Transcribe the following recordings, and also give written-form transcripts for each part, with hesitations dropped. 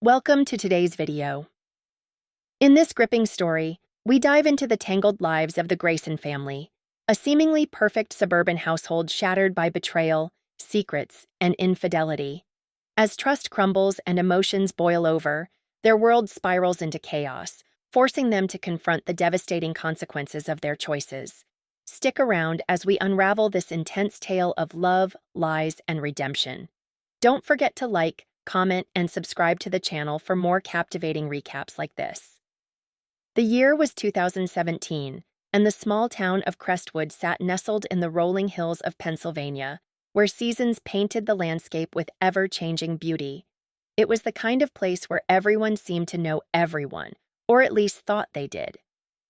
Welcome to today's video. In this gripping story, we dive into the tangled lives of the Grayson family, a seemingly perfect suburban household shattered by betrayal, secrets, and infidelity. As trust crumbles and emotions boil over, their world spirals into chaos, forcing them to confront the devastating consequences of their choices. Stick around as we unravel this intense tale of love, lies, and redemption. Don't forget to like, comment, and subscribe to the channel for more captivating recaps like this. The year was 2017, and the small town of Crestwood sat nestled in the rolling hills of Pennsylvania, where seasons painted the landscape with ever-changing beauty. It was the kind of place where everyone seemed to know everyone, or at least thought they did.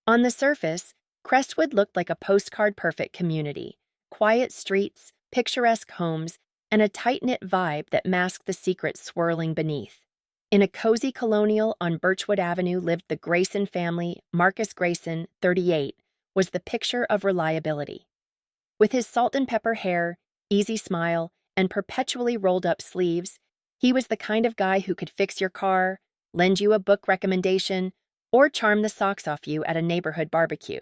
On the surface, Crestwood looked like a postcard-perfect community: quiet streets, picturesque homes, and a tight-knit vibe that masked the secrets swirling beneath. In a cozy colonial on Birchwood Avenue lived the Grayson family. Marcus Grayson, 38, was the picture of reliability. With his salt-and-pepper hair, easy smile, and perpetually rolled-up sleeves, he was the kind of guy who could fix your car, lend you a book recommendation, or charm the socks off you at a neighborhood barbecue.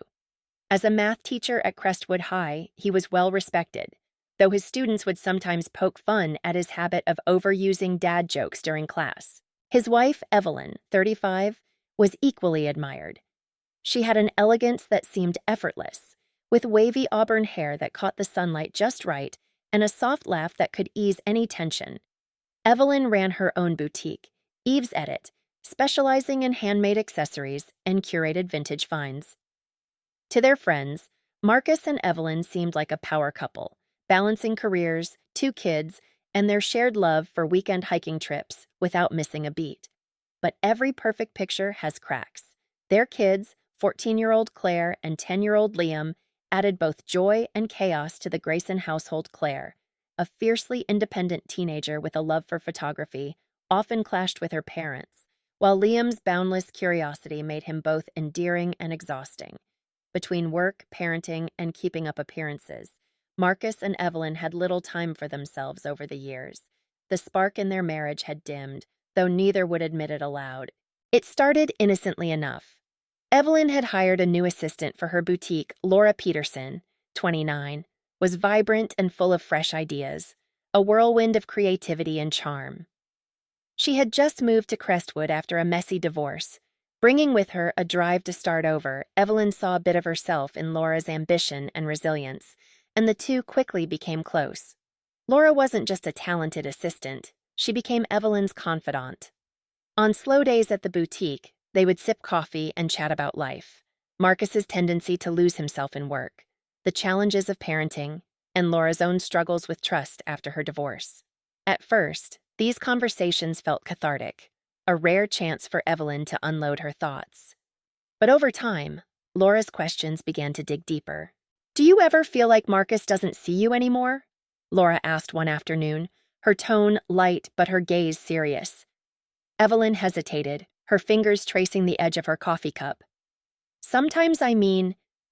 As a math teacher at Crestwood High, he was well respected, though his students would sometimes poke fun at his habit of overusing dad jokes during class. His wife, Evelyn, 35, was equally admired. She had an elegance that seemed effortless, with wavy auburn hair that caught the sunlight just right and a soft laugh that could ease any tension. Evelyn ran her own boutique, Eve's Edit, specializing in handmade accessories and curated vintage finds. To their friends, Marcus and Evelyn seemed like a power couple, balancing careers, 2 kids, and their shared love for weekend hiking trips without missing a beat. But every perfect picture has cracks. Their kids, 14-year-old Claire and 10-year-old Liam, added both joy and chaos to the Grayson household. Claire, a fiercely independent teenager with a love for photography, often clashed with her parents, while Liam's boundless curiosity made him both endearing and exhausting. Between work, parenting, and keeping up appearances, Marcus and Evelyn had little time for themselves over the years. The spark in their marriage had dimmed, though neither would admit it aloud. It started innocently enough. Evelyn had hired a new assistant for her boutique. Laura Peterson, 29, was vibrant and full of fresh ideas, a whirlwind of creativity and charm. She had just moved to Crestwood after a messy divorce. Bringing with her a drive to start over, Evelyn saw a bit of herself in Laura's ambition and resilience, and the two quickly became close. Laura wasn't just a talented assistant, she became Evelyn's confidant. On slow days at the boutique, they would sip coffee and chat about life, Marcus's tendency to lose himself in work, the challenges of parenting, and Laura's own struggles with trust after her divorce. At first, these conversations felt cathartic, a rare chance for Evelyn to unload her thoughts. But over time, Laura's questions began to dig deeper. "Do you ever feel like Marcus doesn't see you anymore?" Laura asked one afternoon, her tone light but her gaze serious. Evelyn hesitated, her fingers tracing the edge of her coffee cup. "Sometimes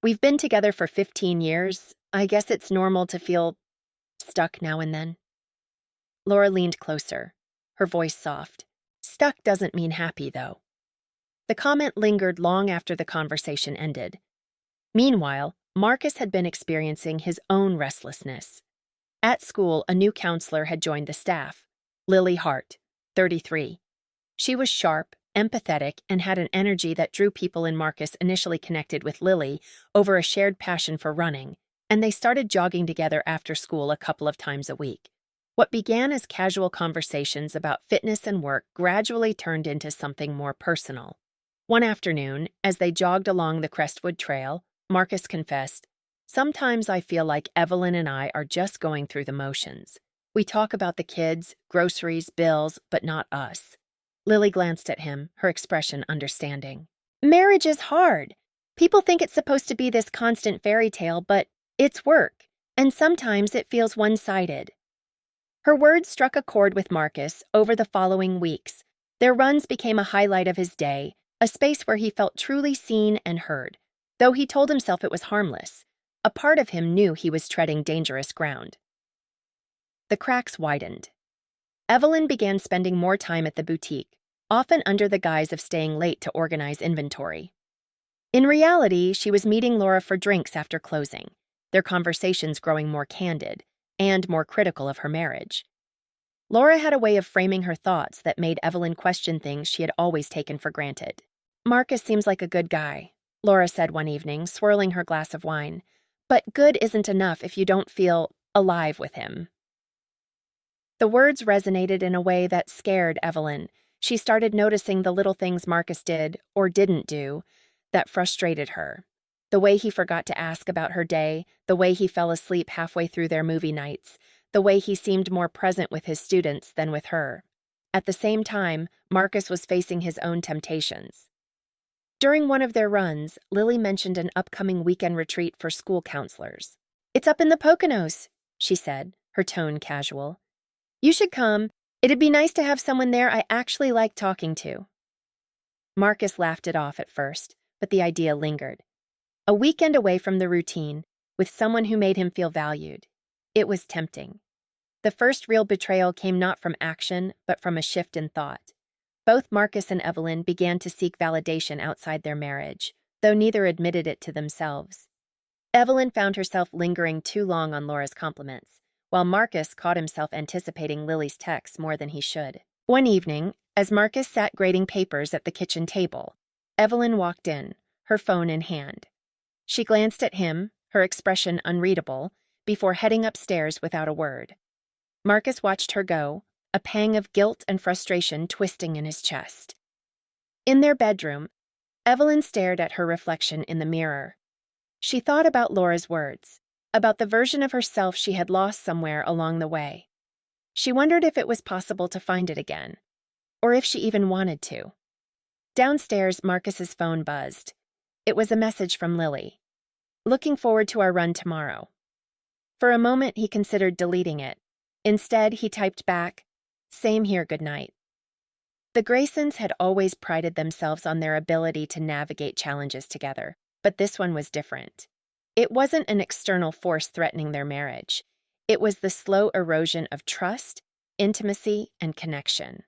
we've been together for 15 years. I guess it's normal to feel stuck now and then." Laura leaned closer, her voice soft. "Stuck doesn't mean happy, though." The comment lingered long after the conversation ended. Meanwhile, Marcus had been experiencing his own restlessness. At school, a new counselor had joined the staff, Lily Hart, 33. She was sharp, empathetic, and had an energy that drew people in. Marcus initially connected with Lily over a shared passion for running, and they started jogging together after school a couple of times a week. What began as casual conversations about fitness and work gradually turned into something more personal. One afternoon, as they jogged along the Crestwood Trail, Marcus confessed, "Sometimes I feel like Evelyn and I are just going through the motions. We talk about the kids, groceries, bills, but not us." Lily glanced at him, her expression understanding. "Marriage is hard. People think it's supposed to be this constant fairy tale, but it's work, and sometimes it feels one-sided." Her words struck a chord with Marcus over the following weeks. Their runs became a highlight of his day, a space where he felt truly seen and heard. Though he told himself it was harmless, a part of him knew he was treading dangerous ground. The cracks widened. Evelyn began spending more time at the boutique, often under the guise of staying late to organize inventory. In reality, she was meeting Laura for drinks after closing, their conversations growing more candid and more critical of her marriage. Laura had a way of framing her thoughts that made Evelyn question things she had always taken for granted. "Marcus seems like a good guy," Laura said one evening, swirling her glass of wine. "But good isn't enough if you don't feel alive with him." The words resonated in a way that scared Evelyn. She started noticing the little things Marcus did, or didn't do, that frustrated her. The way he forgot to ask about her day, the way he fell asleep halfway through their movie nights, the way he seemed more present with his students than with her. At the same time, Marcus was facing his own temptations. During one of their runs, Lily mentioned an upcoming weekend retreat for school counselors. "It's up in the Poconos," she said, her tone casual. "You should come. It'd be nice to have someone there I actually like talking to." Marcus laughed it off at first, but the idea lingered. A weekend away from the routine, with someone who made him feel valued. It was tempting. The first real betrayal came not from action, but from a shift in thought. Both Marcus and Evelyn began to seek validation outside their marriage, though neither admitted it to themselves. Evelyn found herself lingering too long on Laura's compliments, while Marcus caught himself anticipating Lily's texts more than he should. One evening, as Marcus sat grading papers at the kitchen table, Evelyn walked in, her phone in hand. She glanced at him, her expression unreadable, before heading upstairs without a word. Marcus watched her go, a pang of guilt and frustration twisting in his chest. In their bedroom, Evelyn stared at her reflection in the mirror. She thought about Laura's words, about the version of herself she had lost somewhere along the way. She wondered if it was possible to find it again, or if she even wanted to. Downstairs, Marcus's phone buzzed. It was a message from Lily. "Looking forward to our run tomorrow." For a moment, he considered deleting it. Instead, he typed back, "Same here, good night." The Graysons had always prided themselves on their ability to navigate challenges together, but this one was different. It wasn't an external force threatening their marriage. It was the slow erosion of trust, intimacy, and connection.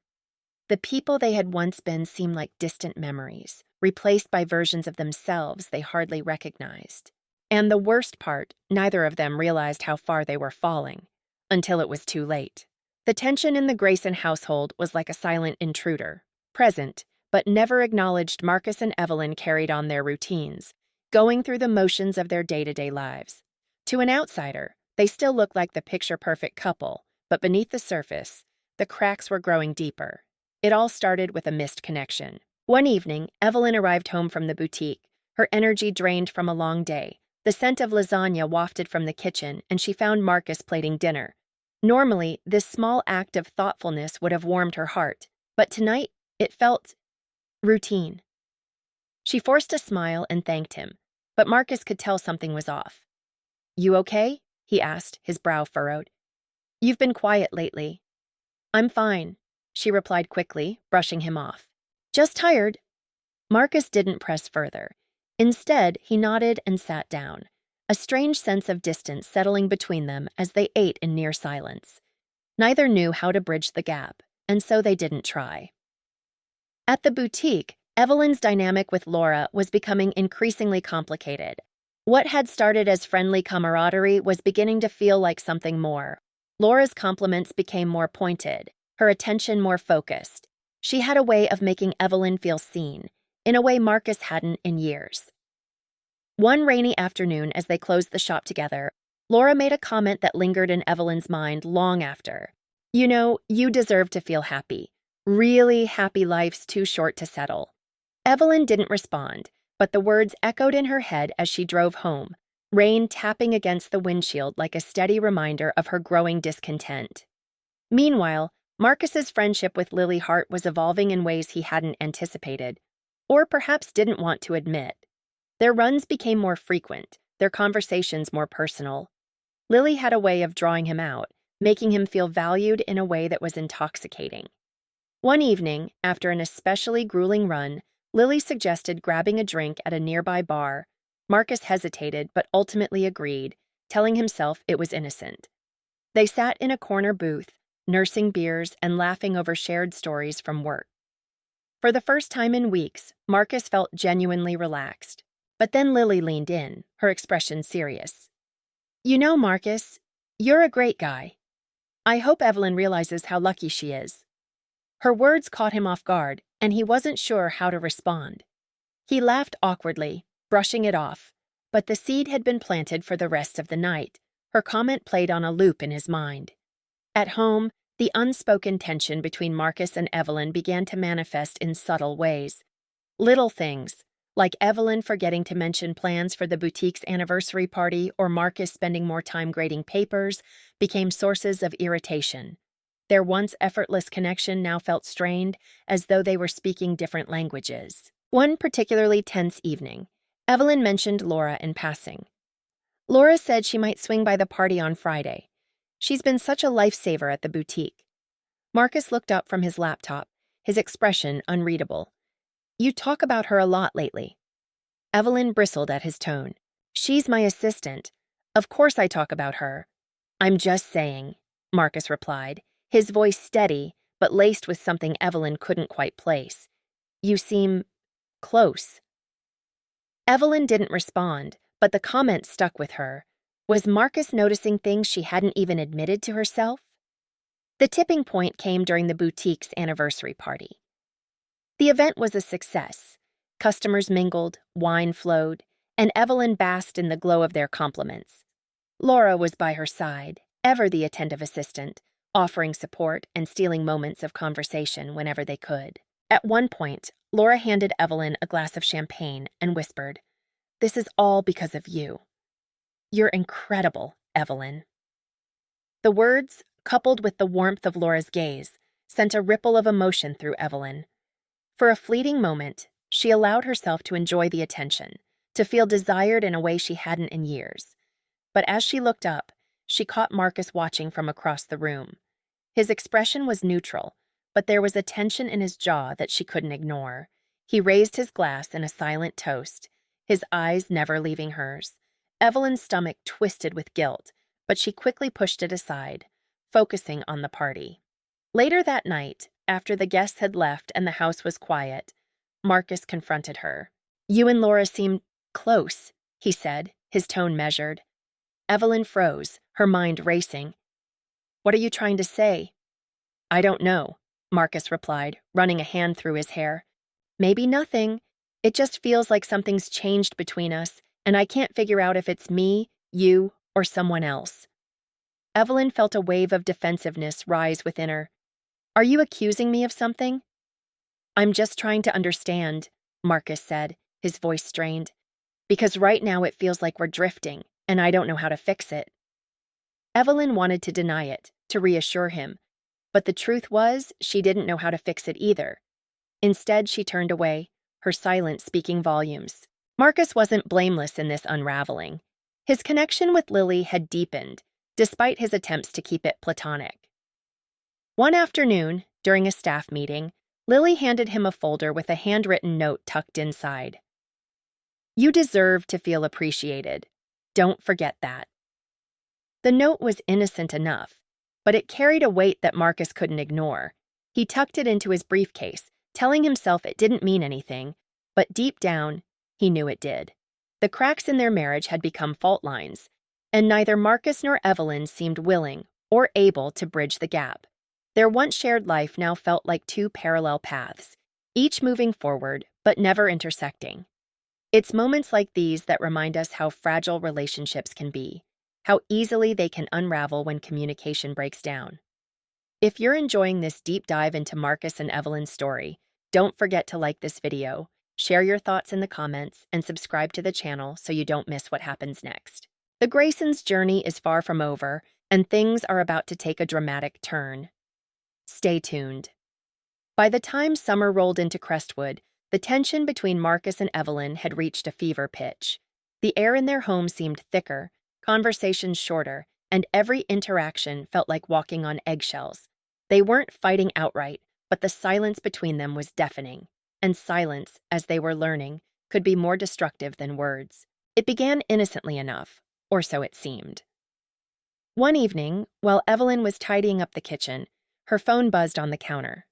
The people they had once been seemed like distant memories, replaced by versions of themselves they hardly recognized. And the worst part, neither of them realized how far they were falling, until it was too late. The tension in the Grayson household was like a silent intruder, present, but never acknowledged. Marcus and Evelyn carried on their routines, going through the motions of their day-to-day lives. To an outsider, they still looked like the picture-perfect couple, but beneath the surface, the cracks were growing deeper. It all started with a missed connection. One evening, Evelyn arrived home from the boutique, her energy drained from a long day. The scent of lasagna wafted from the kitchen, and she found Marcus plating dinner. Normally, this small act of thoughtfulness would have warmed her heart, but tonight, it felt routine. She forced a smile and thanked him, but Marcus could tell something was off. "You okay?" he asked, his brow furrowed. "You've been quiet lately." "I'm fine," she replied quickly, brushing him off. "Just tired." Marcus didn't press further. Instead, he nodded and sat down, a strange sense of distance settling between them as they ate in near silence. Neither knew how to bridge the gap, and so they didn't try. At the boutique, Evelyn's dynamic with Laura was becoming increasingly complicated. What had started as friendly camaraderie was beginning to feel like something more. Laura's compliments became more pointed, her attention more focused. She had a way of making Evelyn feel seen, in a way Marcus hadn't in years. One rainy afternoon, as they closed the shop together, Laura made a comment that lingered in Evelyn's mind long after. "You know, you deserve to feel happy. Really happy. Life's too short to settle." Evelyn didn't respond, but the words echoed in her head as she drove home, rain tapping against the windshield like a steady reminder of her growing discontent. Meanwhile, Marcus's friendship with Lily Hart was evolving in ways he hadn't anticipated, or perhaps didn't want to admit. Their runs became more frequent, their conversations more personal. Lily had a way of drawing him out, making him feel valued in a way that was intoxicating. One evening, after an especially grueling run, Lily suggested grabbing a drink at a nearby bar. Marcus hesitated but ultimately agreed, telling himself it was innocent. They sat in a corner booth, nursing beers and laughing over shared stories from work. For the first time in weeks, Marcus felt genuinely relaxed. But then Lily leaned in, her expression serious. "You know, Marcus, you're a great guy. I hope Evelyn realizes how lucky she is." Her words caught him off guard, and he wasn't sure how to respond. He laughed awkwardly, brushing it off, but the seed had been planted for the rest of the night. Her comment played on a loop in his mind. At home, the unspoken tension between Marcus and Evelyn began to manifest in subtle ways. Little things, like Evelyn forgetting to mention plans for the boutique's anniversary party or Marcus spending more time grading papers, became sources of irritation. Their once effortless connection now felt strained, as though they were speaking different languages. One particularly tense evening, Evelyn mentioned Laura in passing. Laura said she might swing by the party on Friday. She's been such a lifesaver at the boutique. Marcus looked up from his laptop, his expression unreadable. "You talk about her a lot lately." Evelyn bristled at his tone. "She's my assistant. Of course I talk about her." "I'm just saying," Marcus replied, his voice steady, but laced with something Evelyn couldn't quite place. "You seem close." Evelyn didn't respond, but the comment stuck with her. Was Marcus noticing things she hadn't even admitted to herself? The tipping point came during the boutique's anniversary party. The event was a success. Customers mingled, wine flowed, and Evelyn basked in the glow of their compliments. Laura was by her side, ever the attentive assistant, offering support and stealing moments of conversation whenever they could. At one point, Laura handed Evelyn a glass of champagne and whispered, "This is all because of you. You're incredible, Evelyn." The words, coupled with the warmth of Laura's gaze, sent a ripple of emotion through Evelyn. For a fleeting moment, she allowed herself to enjoy the attention, to feel desired in a way she hadn't in years. But as she looked up, she caught Marcus watching from across the room. His expression was neutral, but there was a tension in his jaw that she couldn't ignore. He raised his glass in a silent toast, his eyes never leaving hers. Evelyn's stomach twisted with guilt, but she quickly pushed it aside, focusing on the party. Later that night, after the guests had left and the house was quiet, Marcus confronted her. "You and Laura seem close," he said, his tone measured. Evelyn froze, her mind racing. "What are you trying to say?" "I don't know," Marcus replied, running a hand through his hair. "Maybe nothing. It just feels like something's changed between us, and I can't figure out if it's me, you, or someone else." Evelyn felt a wave of defensiveness rise within her. "Are you accusing me of something?" "I'm just trying to understand," Marcus said, his voice strained. "Because right now it feels like we're drifting, and I don't know how to fix it." Evelyn wanted to deny it, to reassure him, but the truth was she didn't know how to fix it either. Instead, she turned away, her silence speaking volumes. Marcus wasn't blameless in this unraveling. His connection with Lily had deepened, despite his attempts to keep it platonic. One afternoon, during a staff meeting, Lily handed him a folder with a handwritten note tucked inside. "You deserve to feel appreciated. Don't forget that." The note was innocent enough, but it carried a weight that Marcus couldn't ignore. He tucked it into his briefcase, telling himself it didn't mean anything, but deep down, he knew it did. The cracks in their marriage had become fault lines, and neither Marcus nor Evelyn seemed willing or able to bridge the gap. Their once shared life now felt like two parallel paths, each moving forward but never intersecting. It's moments like these that remind us how fragile relationships can be, how easily they can unravel when communication breaks down. If you're enjoying this deep dive into Marcus and Evelyn's story, don't forget to like this video, share your thoughts in the comments, and subscribe to the channel so you don't miss what happens next. The Graysons' journey is far from over, and things are about to take a dramatic turn. Stay tuned. By the time summer rolled into Crestwood, the tension between Marcus and Evelyn had reached a fever pitch. The air in their home seemed thicker, conversations shorter, and every interaction felt like walking on eggshells. They weren't fighting outright, but the silence between them was deafening. And silence, as they were learning, could be more destructive than words. It began innocently enough, or so it seemed. One evening, while Evelyn was tidying up the kitchen, her phone buzzed on the counter.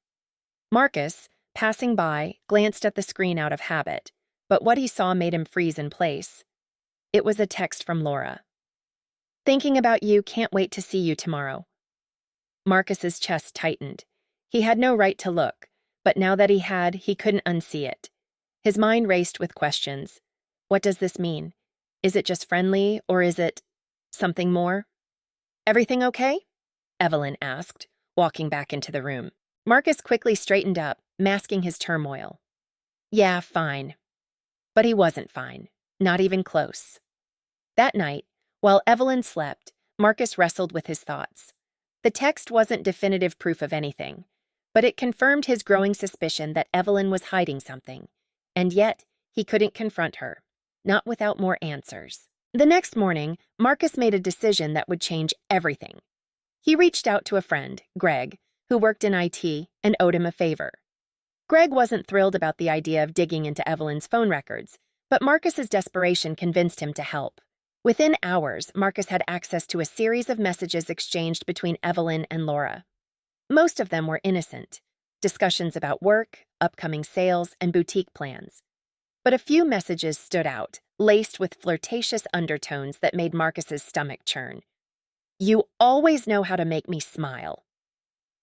Marcus, passing by, glanced at the screen out of habit, but what he saw made him freeze in place. It was a text from Laura. "Thinking about you, can't wait to see you tomorrow." Marcus's chest tightened. He had no right to look, but now that he had, he couldn't unsee it. His mind raced with questions. What does this mean? Is it just friendly, or is it something more? "Everything okay?" Evelyn asked, walking back into the room. Marcus quickly straightened up, masking his turmoil. "Yeah, fine." But he wasn't fine, not even close. That night, while Evelyn slept, Marcus wrestled with his thoughts. The text wasn't definitive proof of anything, but it confirmed his growing suspicion that Evelyn was hiding something, and yet he couldn't confront her, not without more answers. The next morning, Marcus made a decision that would change everything. He reached out to a friend, Greg, who worked in IT, and owed him a favor. Greg wasn't thrilled about the idea of digging into Evelyn's phone records, but Marcus's desperation convinced him to help. Within hours, Marcus had access to a series of messages exchanged between Evelyn and Laura. Most of them were innocent, discussions about work, upcoming sales, and boutique plans. But a few messages stood out, laced with flirtatious undertones that made Marcus's stomach churn. "You always know how to make me smile."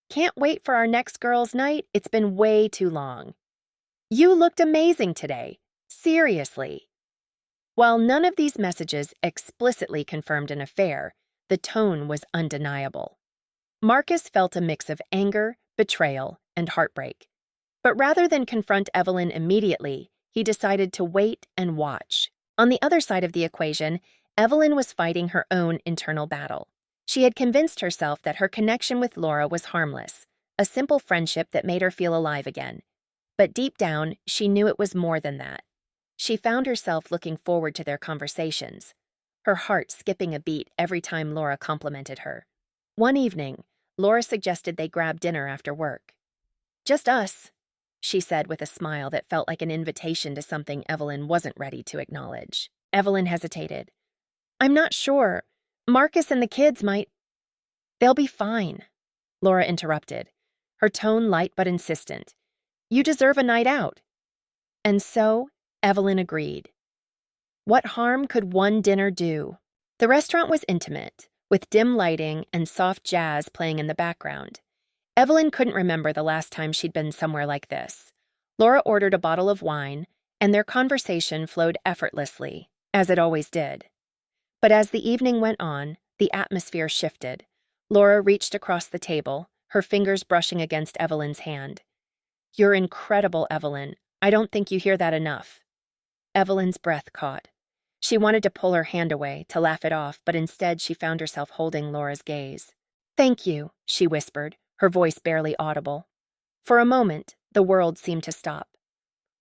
"Can't wait for our next girls' night, it's been way too long." "You looked amazing today. Seriously." While none of these messages explicitly confirmed an affair, the tone was undeniable. Marcus felt a mix of anger, betrayal, and heartbreak. But rather than confront Evelyn immediately, he decided to wait and watch. On the other side of the equation, Evelyn was fighting her own internal battle. She had convinced herself that her connection with Laura was harmless, a simple friendship that made her feel alive again. But deep down, she knew it was more than that. She found herself looking forward to their conversations, her heart skipping a beat every time Laura complimented her. One evening, Laura suggested they grab dinner after work. "Just us," she said with a smile that felt like an invitation to something Evelyn wasn't ready to acknowledge. Evelyn hesitated. "I'm not sure. Marcus and the kids might—" "They'll be fine," Laura interrupted, her tone light but insistent. "You deserve a night out." And so, Evelyn agreed. What harm could one dinner do? The restaurant was intimate, with dim lighting and soft jazz playing in the background. Evelyn couldn't remember the last time she'd been somewhere like this. Laura ordered a bottle of wine, and their conversation flowed effortlessly, as it always did. But as the evening went on, the atmosphere shifted. Laura reached across the table, her fingers brushing against Evelyn's hand. "You're incredible, Evelyn. I don't think you hear that enough." Evelyn's breath caught. She wanted to pull her hand away, to laugh it off, but instead she found herself holding Laura's gaze. "Thank you," she whispered, her voice barely audible. For a moment, the world seemed to stop.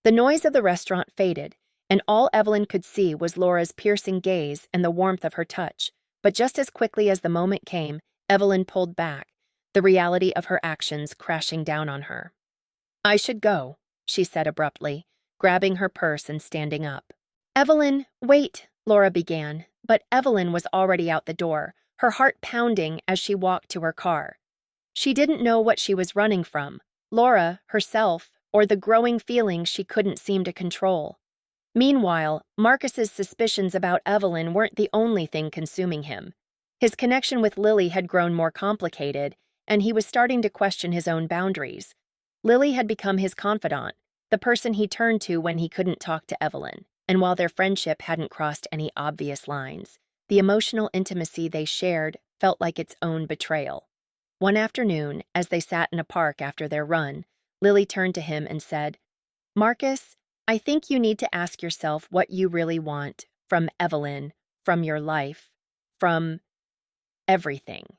The noise of the restaurant faded, and all Evelyn could see was Laura's piercing gaze and the warmth of her touch. But just as quickly as the moment came, Evelyn pulled back, the reality of her actions crashing down on her. "I should go," she said abruptly, grabbing her purse and standing up. "Evelyn, wait," Laura began, but Evelyn was already out the door, her heart pounding as she walked to her car. She didn't know what she was running from, Laura, herself, or the growing feelings she couldn't seem to control. Meanwhile, Marcus's suspicions about Evelyn weren't the only thing consuming him. His connection with Lily had grown more complicated, and he was starting to question his own boundaries. Lily had become his confidant, the person he turned to when he couldn't talk to Evelyn, and while their friendship hadn't crossed any obvious lines, the emotional intimacy they shared felt like its own betrayal. One afternoon, as they sat in a park after their run, Lily turned to him and said, "Marcus, I think you need to ask yourself what you really want from Evelyn, from your life, from everything."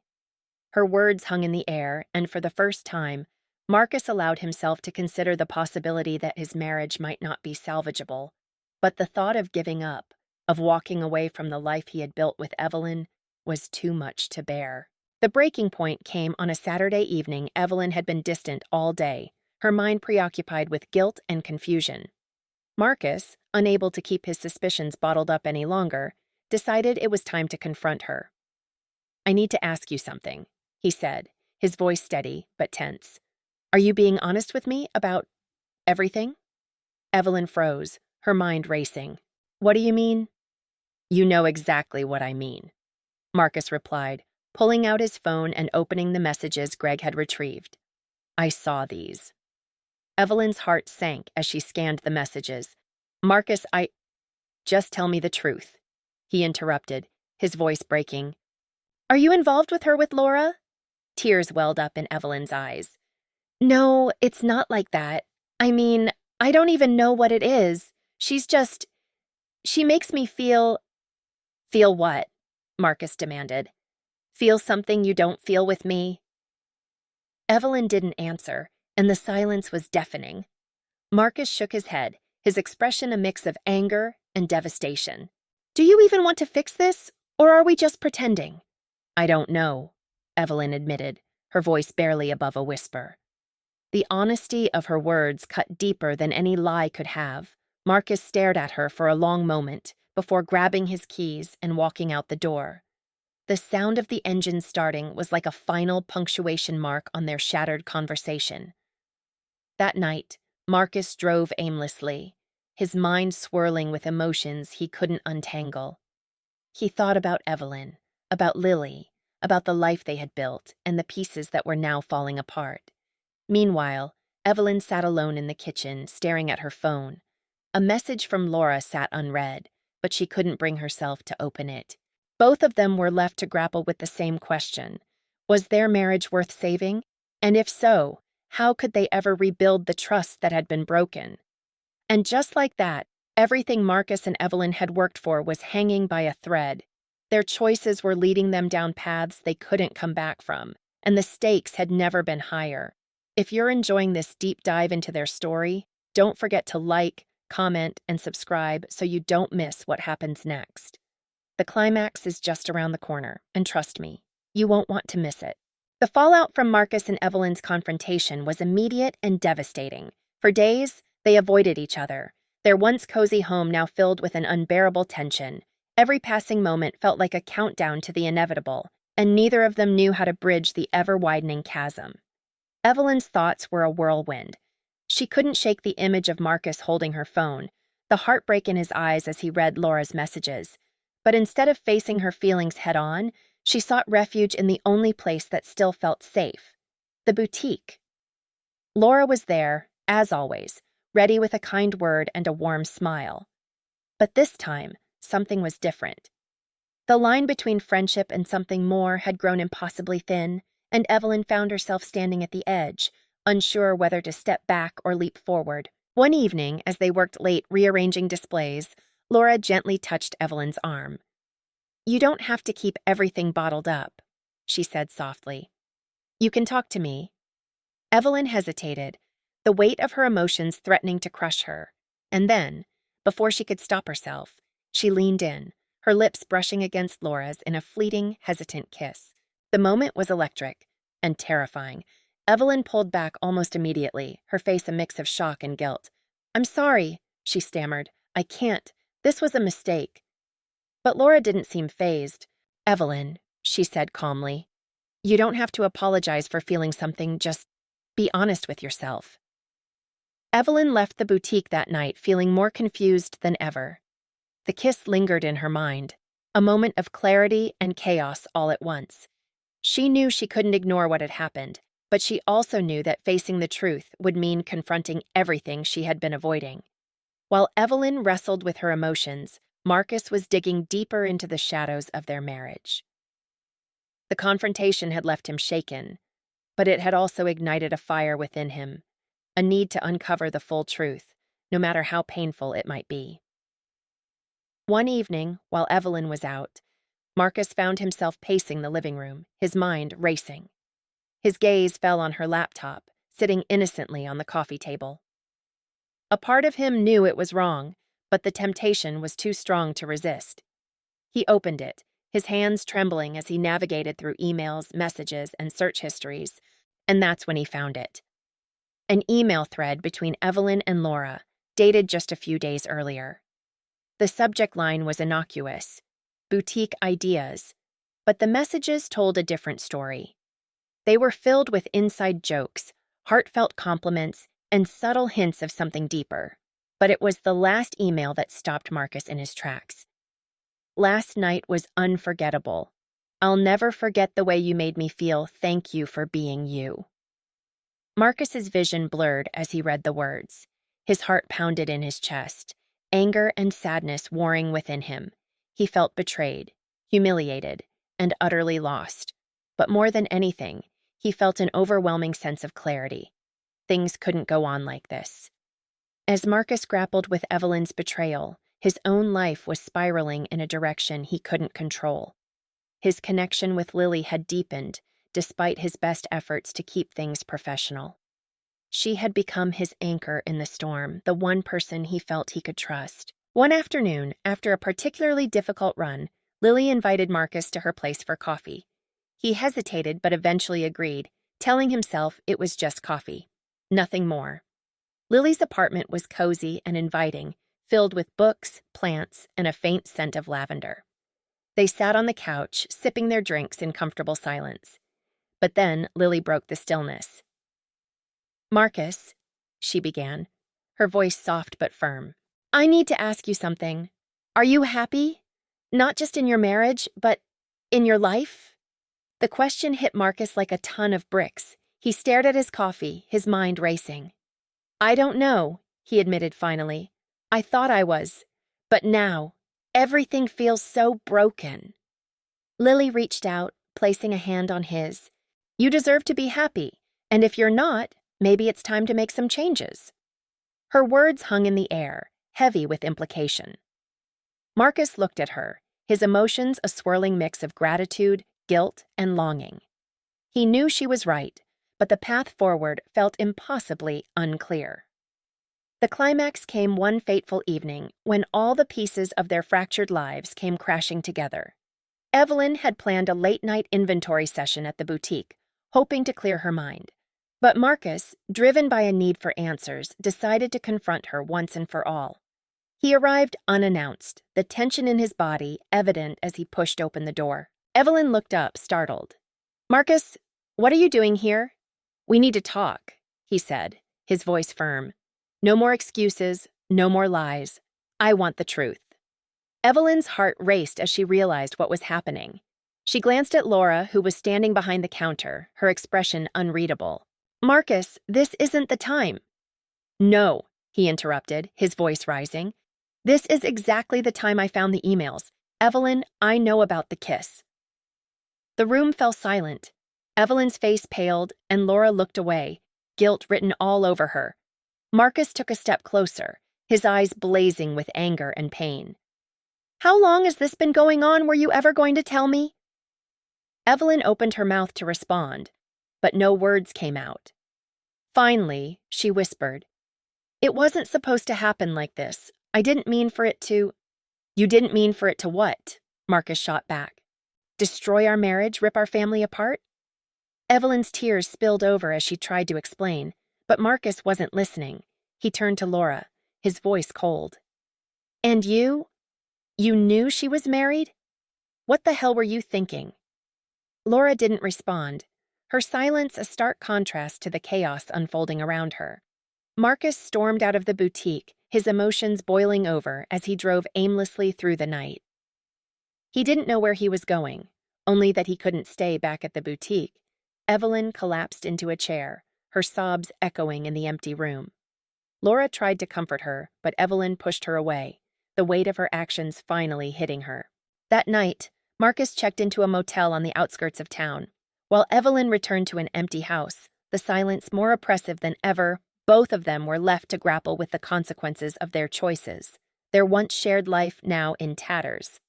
Her words hung in the air, and for the first time, Marcus allowed himself to consider the possibility that his marriage might not be salvageable. But the thought of giving up, of walking away from the life he had built with Evelyn, was too much to bear. The breaking point came on a Saturday evening. Evelyn had been distant all day, her mind preoccupied with guilt and confusion. Marcus, unable to keep his suspicions bottled up any longer, decided it was time to confront her. "I need to ask you something," he said, his voice steady but tense. "Are you being honest with me about Everything? Evelyn froze, her mind racing. What do you mean? You know exactly what I mean, Marcus replied, pulling out his phone and opening the messages Greg had retrieved. I saw these. Evelyn's heart sank as she scanned the messages. Marcus, just tell me the truth, he interrupted, his voice breaking. Are you involved with her with Laura? Tears welled up in Evelyn's eyes. No, it's not like that. I mean, I don't even know what it is. She makes me feel. Feel what? Marcus demanded. Feel something you don't feel with me? Evelyn didn't answer, and the silence was deafening. Marcus shook his head, his expression a mix of anger and devastation. Do you even want to fix this, or are we just pretending? I don't know, Evelyn admitted, her voice barely above a whisper. The honesty of her words cut deeper than any lie could have. Marcus stared at her for a long moment before grabbing his keys and walking out the door. The sound of the engine starting was like a final punctuation mark on their shattered conversation. That night, Marcus drove aimlessly, his mind swirling with emotions he couldn't untangle. He thought about Evelyn, about Lily, about the life they had built and the pieces that were now falling apart. Meanwhile, Evelyn sat alone in the kitchen, staring at her phone. A message from Laura sat unread, but she couldn't bring herself to open it. Both of them were left to grapple with the same question. Was their marriage worth saving? And if so, how could they ever rebuild the trust that had been broken? And just like that, everything Marcus and Evelyn had worked for was hanging by a thread. Their choices were leading them down paths they couldn't come back from, and the stakes had never been higher. If you're enjoying this deep dive into their story, don't forget to like, comment, and subscribe so you don't miss what happens next. The climax is just around the corner, and trust me, you won't want to miss it. The fallout from Marcus and Evelyn's confrontation was immediate and devastating. For days, they avoided each other, their once cozy home now filled with an unbearable tension. Every passing moment felt like a countdown to the inevitable, and neither of them knew how to bridge the ever-widening chasm. Evelyn's thoughts were a whirlwind. She couldn't shake the image of Marcus holding her phone, the heartbreak in his eyes as he read Laura's messages. But instead of facing her feelings head-on, she sought refuge in the only place that still felt safe, the boutique. Laura was there, as always, ready with a kind word and a warm smile. But this time, something was different. The line between friendship and something more had grown impossibly thin, and Evelyn found herself standing at the edge, unsure whether to step back or leap forward. One evening, as they worked late rearranging displays, Laura gently touched Evelyn's arm. You don't have to keep everything bottled up, she said softly. You can talk to me. Evelyn hesitated, the weight of her emotions threatening to crush her. And then, before she could stop herself, she leaned in, her lips brushing against Laura's in a fleeting, hesitant kiss. The moment was electric and terrifying. Evelyn pulled back almost immediately, her face a mix of shock and guilt. I'm sorry, she stammered. I can't. This was a mistake. But Laura didn't seem fazed. Evelyn, she said calmly, you don't have to apologize for feeling something, just be honest with yourself. Evelyn left the boutique that night feeling more confused than ever. The kiss lingered in her mind, a moment of clarity and chaos all at once. She knew she couldn't ignore what had happened, but she also knew that facing the truth would mean confronting everything she had been avoiding. While Evelyn wrestled with her emotions, Marcus was digging deeper into the shadows of their marriage. The confrontation had left him shaken, but it had also ignited a fire within him, a need to uncover the full truth, no matter how painful it might be. One evening, while Evelyn was out, Marcus found himself pacing the living room, his mind racing. His gaze fell on her laptop, sitting innocently on the coffee table. A part of him knew it was wrong, but the temptation was too strong to resist. He opened it, his hands trembling as he navigated through emails, messages, and search histories, and that's when he found it. An email thread between Evelyn and Laura, dated just a few days earlier. The subject line was innocuous, boutique ideas, but the messages told a different story. They were filled with inside jokes, heartfelt compliments, and subtle hints of something deeper. But it was the last email that stopped Marcus in his tracks. Last night was unforgettable. I'll never forget the way you made me feel. Thank you for being you. Marcus's vision blurred as he read the words. His heart pounded in his chest, anger and sadness warring within him. He felt betrayed, humiliated, and utterly lost. But more than anything, he felt an overwhelming sense of clarity. Things couldn't go on like this. As Marcus grappled with Evelyn's betrayal, his own life was spiraling in a direction he couldn't control. His connection with Lily had deepened, despite his best efforts to keep things professional. She had become his anchor in the storm, the one person he felt he could trust. One afternoon, after a particularly difficult run, Lily invited Marcus to her place for coffee. He hesitated but eventually agreed, telling himself it was just coffee. Nothing more. Lily's apartment was cozy and inviting, filled with books, plants, and a faint scent of lavender. They sat on the couch, sipping their drinks in comfortable silence. But then Lily broke the stillness. "Marcus," she began, her voice soft but firm. "I need to ask you something. Are you happy? Not just in your marriage, but in your life?" The question hit Marcus like a ton of bricks. He stared at his coffee, his mind racing. "I don't know," he admitted finally. "I thought I was. But now, everything feels so broken." Lily reached out, placing a hand on his. "You deserve to be happy, and if you're not, maybe it's time to make some changes." Her words hung in the air, heavy with implication. Marcus looked at her, his emotions a swirling mix of gratitude, guilt, and longing. He knew she was right, but the path forward felt impossibly unclear. The climax came one fateful evening when all the pieces of their fractured lives came crashing together. Evelyn had planned a late-night inventory session at the boutique, hoping to clear her mind. But Marcus, driven by a need for answers, decided to confront her once and for all. He arrived unannounced, the tension in his body evident as he pushed open the door. Evelyn looked up, startled. "Marcus, what are you doing here?" "We need to talk," he said, his voice firm. "No more excuses, no more lies. I want the truth." Evelyn's heart raced as she realized what was happening. She glanced at Laura, who was standing behind the counter, her expression unreadable. "Marcus, this isn't the time." "No," he interrupted, his voice rising. "This is exactly the time I found the emails. Evelyn, I know about the kiss." The room fell silent. Evelyn's face paled, and Laura looked away, guilt written all over her. Marcus took a step closer, his eyes blazing with anger and pain. "How long has this been going on? Were you ever going to tell me?" Evelyn opened her mouth to respond, but no words came out. Finally, she whispered, "It wasn't supposed to happen like this. I didn't mean for it to—" "You didn't mean for it to what?" Marcus shot back. "Destroy our marriage, rip our family apart?" Evelyn's tears spilled over as she tried to explain, but Marcus wasn't listening. He turned to Laura, his voice cold. "And you? You knew she was married? What the hell were you thinking?" Laura didn't respond, her silence a stark contrast to the chaos unfolding around her. Marcus stormed out of the boutique, his emotions boiling over as he drove aimlessly through the night. He didn't know where he was going, only that he couldn't stay back at the boutique. Evelyn collapsed into a chair, her sobs echoing in the empty room. Laura tried to comfort her, but Evelyn pushed her away, the weight of her actions finally hitting her. That night, Marcus checked into a motel on the outskirts of town. While Evelyn returned to an empty house, the silence more oppressive than ever, both of them were left to grapple with the consequences of their choices, their once shared life now in tatters.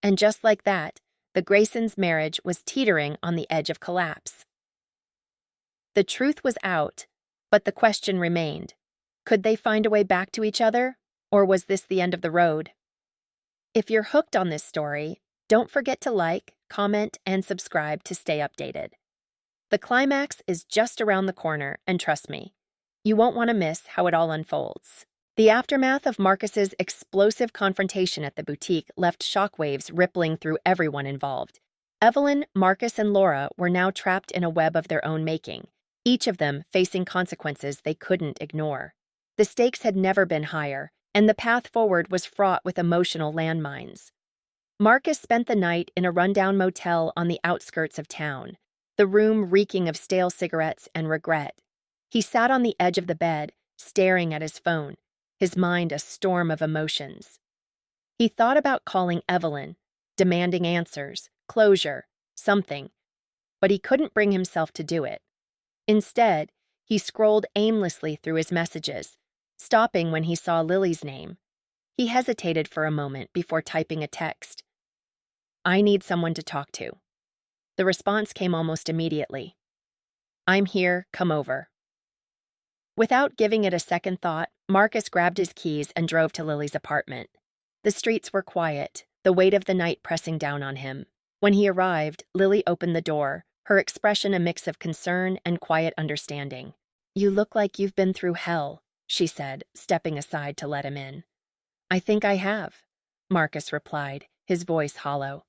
And just like that, the Graysons' marriage was teetering on the edge of collapse. The truth was out, but the question remained. Could they find a way back to each other, or was this the end of the road? If you're hooked on this story, don't forget to like, comment, and subscribe to stay updated. The climax is just around the corner, and trust me, you won't want to miss how it all unfolds. The aftermath of Marcus's explosive confrontation at the boutique left shockwaves rippling through everyone involved. Evelyn, Marcus, and Laura were now trapped in a web of their own making, each of them facing consequences they couldn't ignore. The stakes had never been higher, and the path forward was fraught with emotional landmines. Marcus spent the night in a rundown motel on the outskirts of town, the room reeking of stale cigarettes and regret. He sat on the edge of the bed, staring at his phone, his mind a storm of emotions. He thought about calling Evelyn, demanding answers, closure, something, but he couldn't bring himself to do it. Instead, he scrolled aimlessly through his messages, stopping when he saw Lily's name. He hesitated for a moment before typing a text. "I need someone to talk to." The response came almost immediately. "I'm here, come over." Without giving it a second thought, Marcus grabbed his keys and drove to Lily's apartment. The streets were quiet, the weight of the night pressing down on him. When he arrived, Lily opened the door, her expression a mix of concern and quiet understanding. "You look like you've been through hell," she said, stepping aside to let him in. "I think I have," Marcus replied, his voice hollow.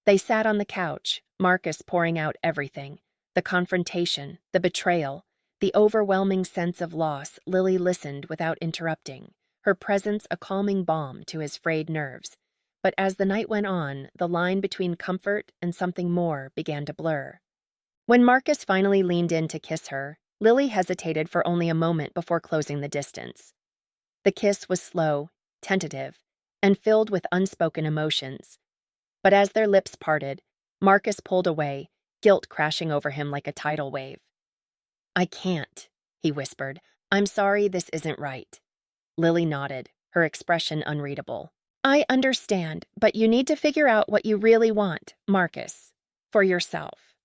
They sat on the couch, Marcus pouring out everything, the confrontation, the betrayal, the overwhelming sense of loss. Lily listened without interrupting, her presence a calming balm to his frayed nerves. But as the night went on, the line between comfort and something more began to blur. When Marcus finally leaned in to kiss her, Lily hesitated for only a moment before closing the distance. The kiss was slow, tentative, and filled with unspoken emotions. But as their lips parted, Marcus pulled away, guilt crashing over him like a tidal wave. "I can't," he whispered. "I'm sorry, this isn't right." Lily nodded, her expression unreadable. "I understand, but you need to figure out what you really want, Marcus, for yourself."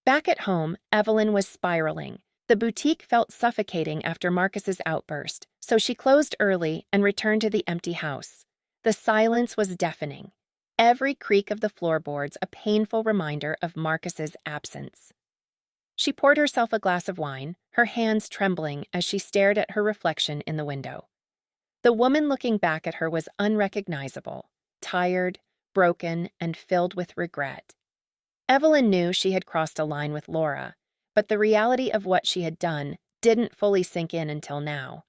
Back at home, Evelyn was spiraling. The boutique felt suffocating after Marcus's outburst, so she closed early and returned to the empty house. The silence was deafening, every creak of the floorboards a painful reminder of Marcus's absence. She poured herself a glass of wine, her hands trembling as she stared at her reflection in the window. The woman looking back at her was unrecognizable, tired, broken, and filled with regret. Evelyn knew she had crossed a line with Laura, but the reality of what she had done didn't fully sink in until now.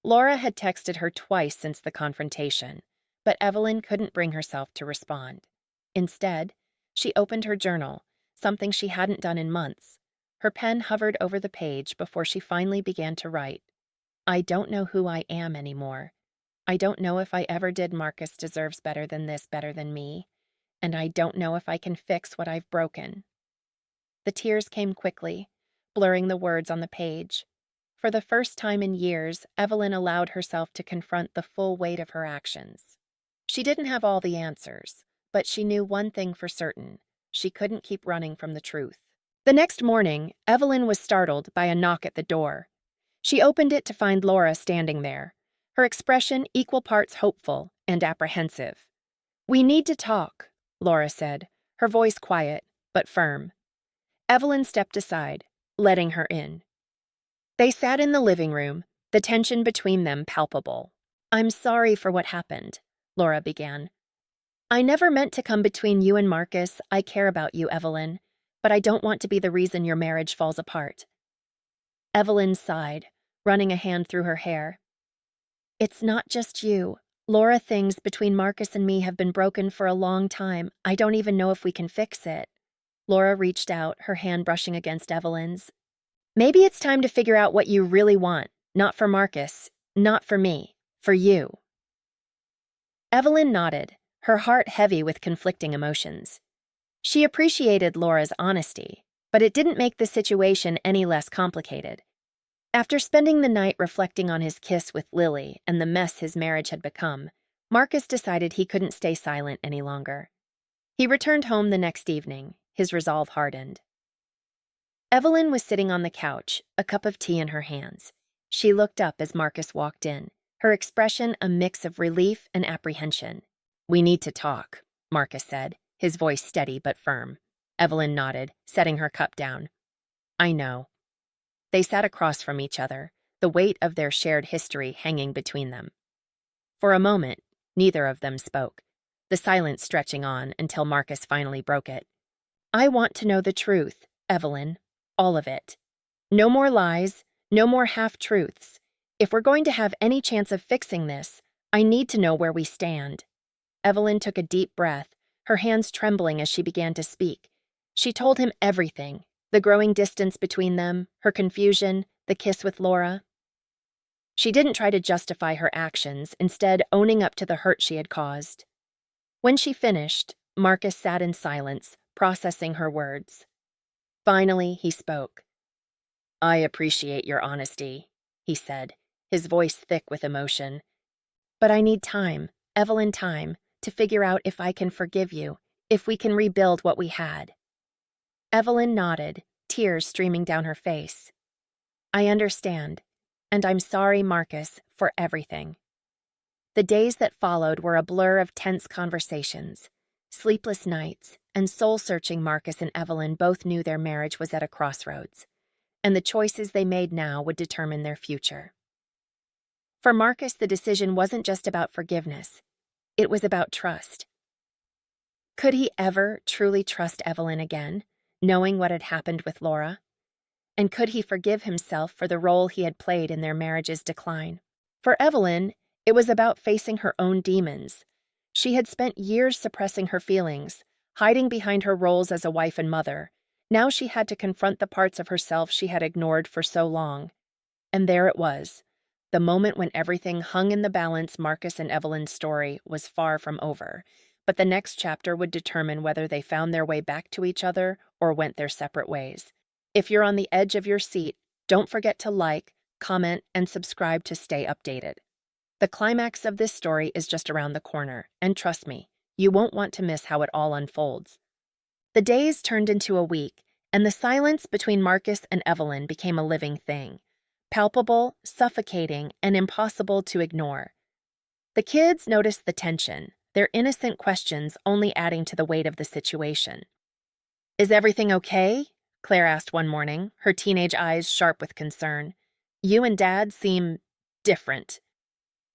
Laura had texted her twice since the confrontation, but Evelyn couldn't bring herself to respond. Instead, she opened her journal, something she hadn't done in months. Her pen hovered over the page before she finally began to write. "I don't know who I am anymore. I don't know if I ever did. Marcus deserves better than this, better than me. And I don't know if I can fix what I've broken." The tears came quickly, blurring the words on the page. For the first time in years, Evelyn allowed herself to confront the full weight of her actions. She didn't have all the answers, but she knew one thing for certain: she couldn't keep running from the truth. The next morning, Evelyn was startled by a knock at the door. She opened it to find Laura standing there, her expression equal parts hopeful and apprehensive. "We need to talk," Laura said, her voice quiet but firm. Evelyn stepped aside, letting her in. They sat in the living room, the tension between them palpable. "I'm sorry for what happened," Laura began. "I never meant to come between you and Marcus. I care about you, Evelyn, but I don't want to be the reason your marriage falls apart." Evelyn sighed, running a hand through her hair. "It's not just you. Laura, things between Marcus and me have been broken for a long time. I don't even know if we can fix it." Laura reached out, her hand brushing against Evelyn's. "Maybe it's time to figure out what you really want. Not for Marcus, not for me, for you." Evelyn nodded, her heart heavy with conflicting emotions. She appreciated Laura's honesty, but it didn't make the situation any less complicated. After spending the night reflecting on his kiss with Lily and the mess his marriage had become, Marcus decided he couldn't stay silent any longer. He returned home the next evening, his resolve hardened. Evelyn was sitting on the couch, a cup of tea in her hands. She looked up as Marcus walked in, her expression a mix of relief and apprehension. "We need to talk," Marcus said, his voice steady but firm. Evelyn nodded, setting her cup down. "I know." They sat across from each other, the weight of their shared history hanging between them. For a moment, neither of them spoke, the silence stretching on until Marcus finally broke it. "I want to know the truth, Evelyn. All of it. No more lies, no more half-truths. If we're going to have any chance of fixing this, I need to know where we stand." Evelyn took a deep breath, her hands trembling as she began to speak. She told him everything, the growing distance between them, her confusion, the kiss with Laura. She didn't try to justify her actions, instead owning up to the hurt she had caused. When she finished, Marcus sat in silence, processing her words. Finally, he spoke. "I appreciate your honesty," he said, his voice thick with emotion. "But I need time, Evelyn, time, to figure out if I can forgive you, if we can rebuild what we had." Evelyn nodded, tears streaming down her face. "I understand, and I'm sorry, Marcus, for everything." The days that followed were a blur of tense conversations, sleepless nights, and soul-searching. Marcus and Evelyn both knew their marriage was at a crossroads, and the choices they made now would determine their future. For Marcus, the decision wasn't just about forgiveness. It was about trust. Could he ever truly trust Evelyn again, knowing what had happened with Laura? And could he forgive himself for the role he had played in their marriage's decline? For Evelyn, it was about facing her own demons. She had spent years suppressing her feelings, hiding behind her roles as a wife and mother. Now she had to confront the parts of herself she had ignored for so long. And there it was. The moment when everything hung in the balance. Marcus and Evelyn's story was far from over, but the next chapter would determine whether they found their way back to each other or went their separate ways. If you're on the edge of your seat, don't forget to like, comment, and subscribe to stay updated. The climax of this story is just around the corner, and trust me, you won't want to miss how it all unfolds. The days turned into a week, and the silence between Marcus and Evelyn became a living thing. Palpable, suffocating, and impossible to ignore. The kids noticed the tension, their innocent questions only adding to the weight of the situation. "Is everything okay?" Claire asked one morning, her teenage eyes sharp with concern. "You and Dad seem different."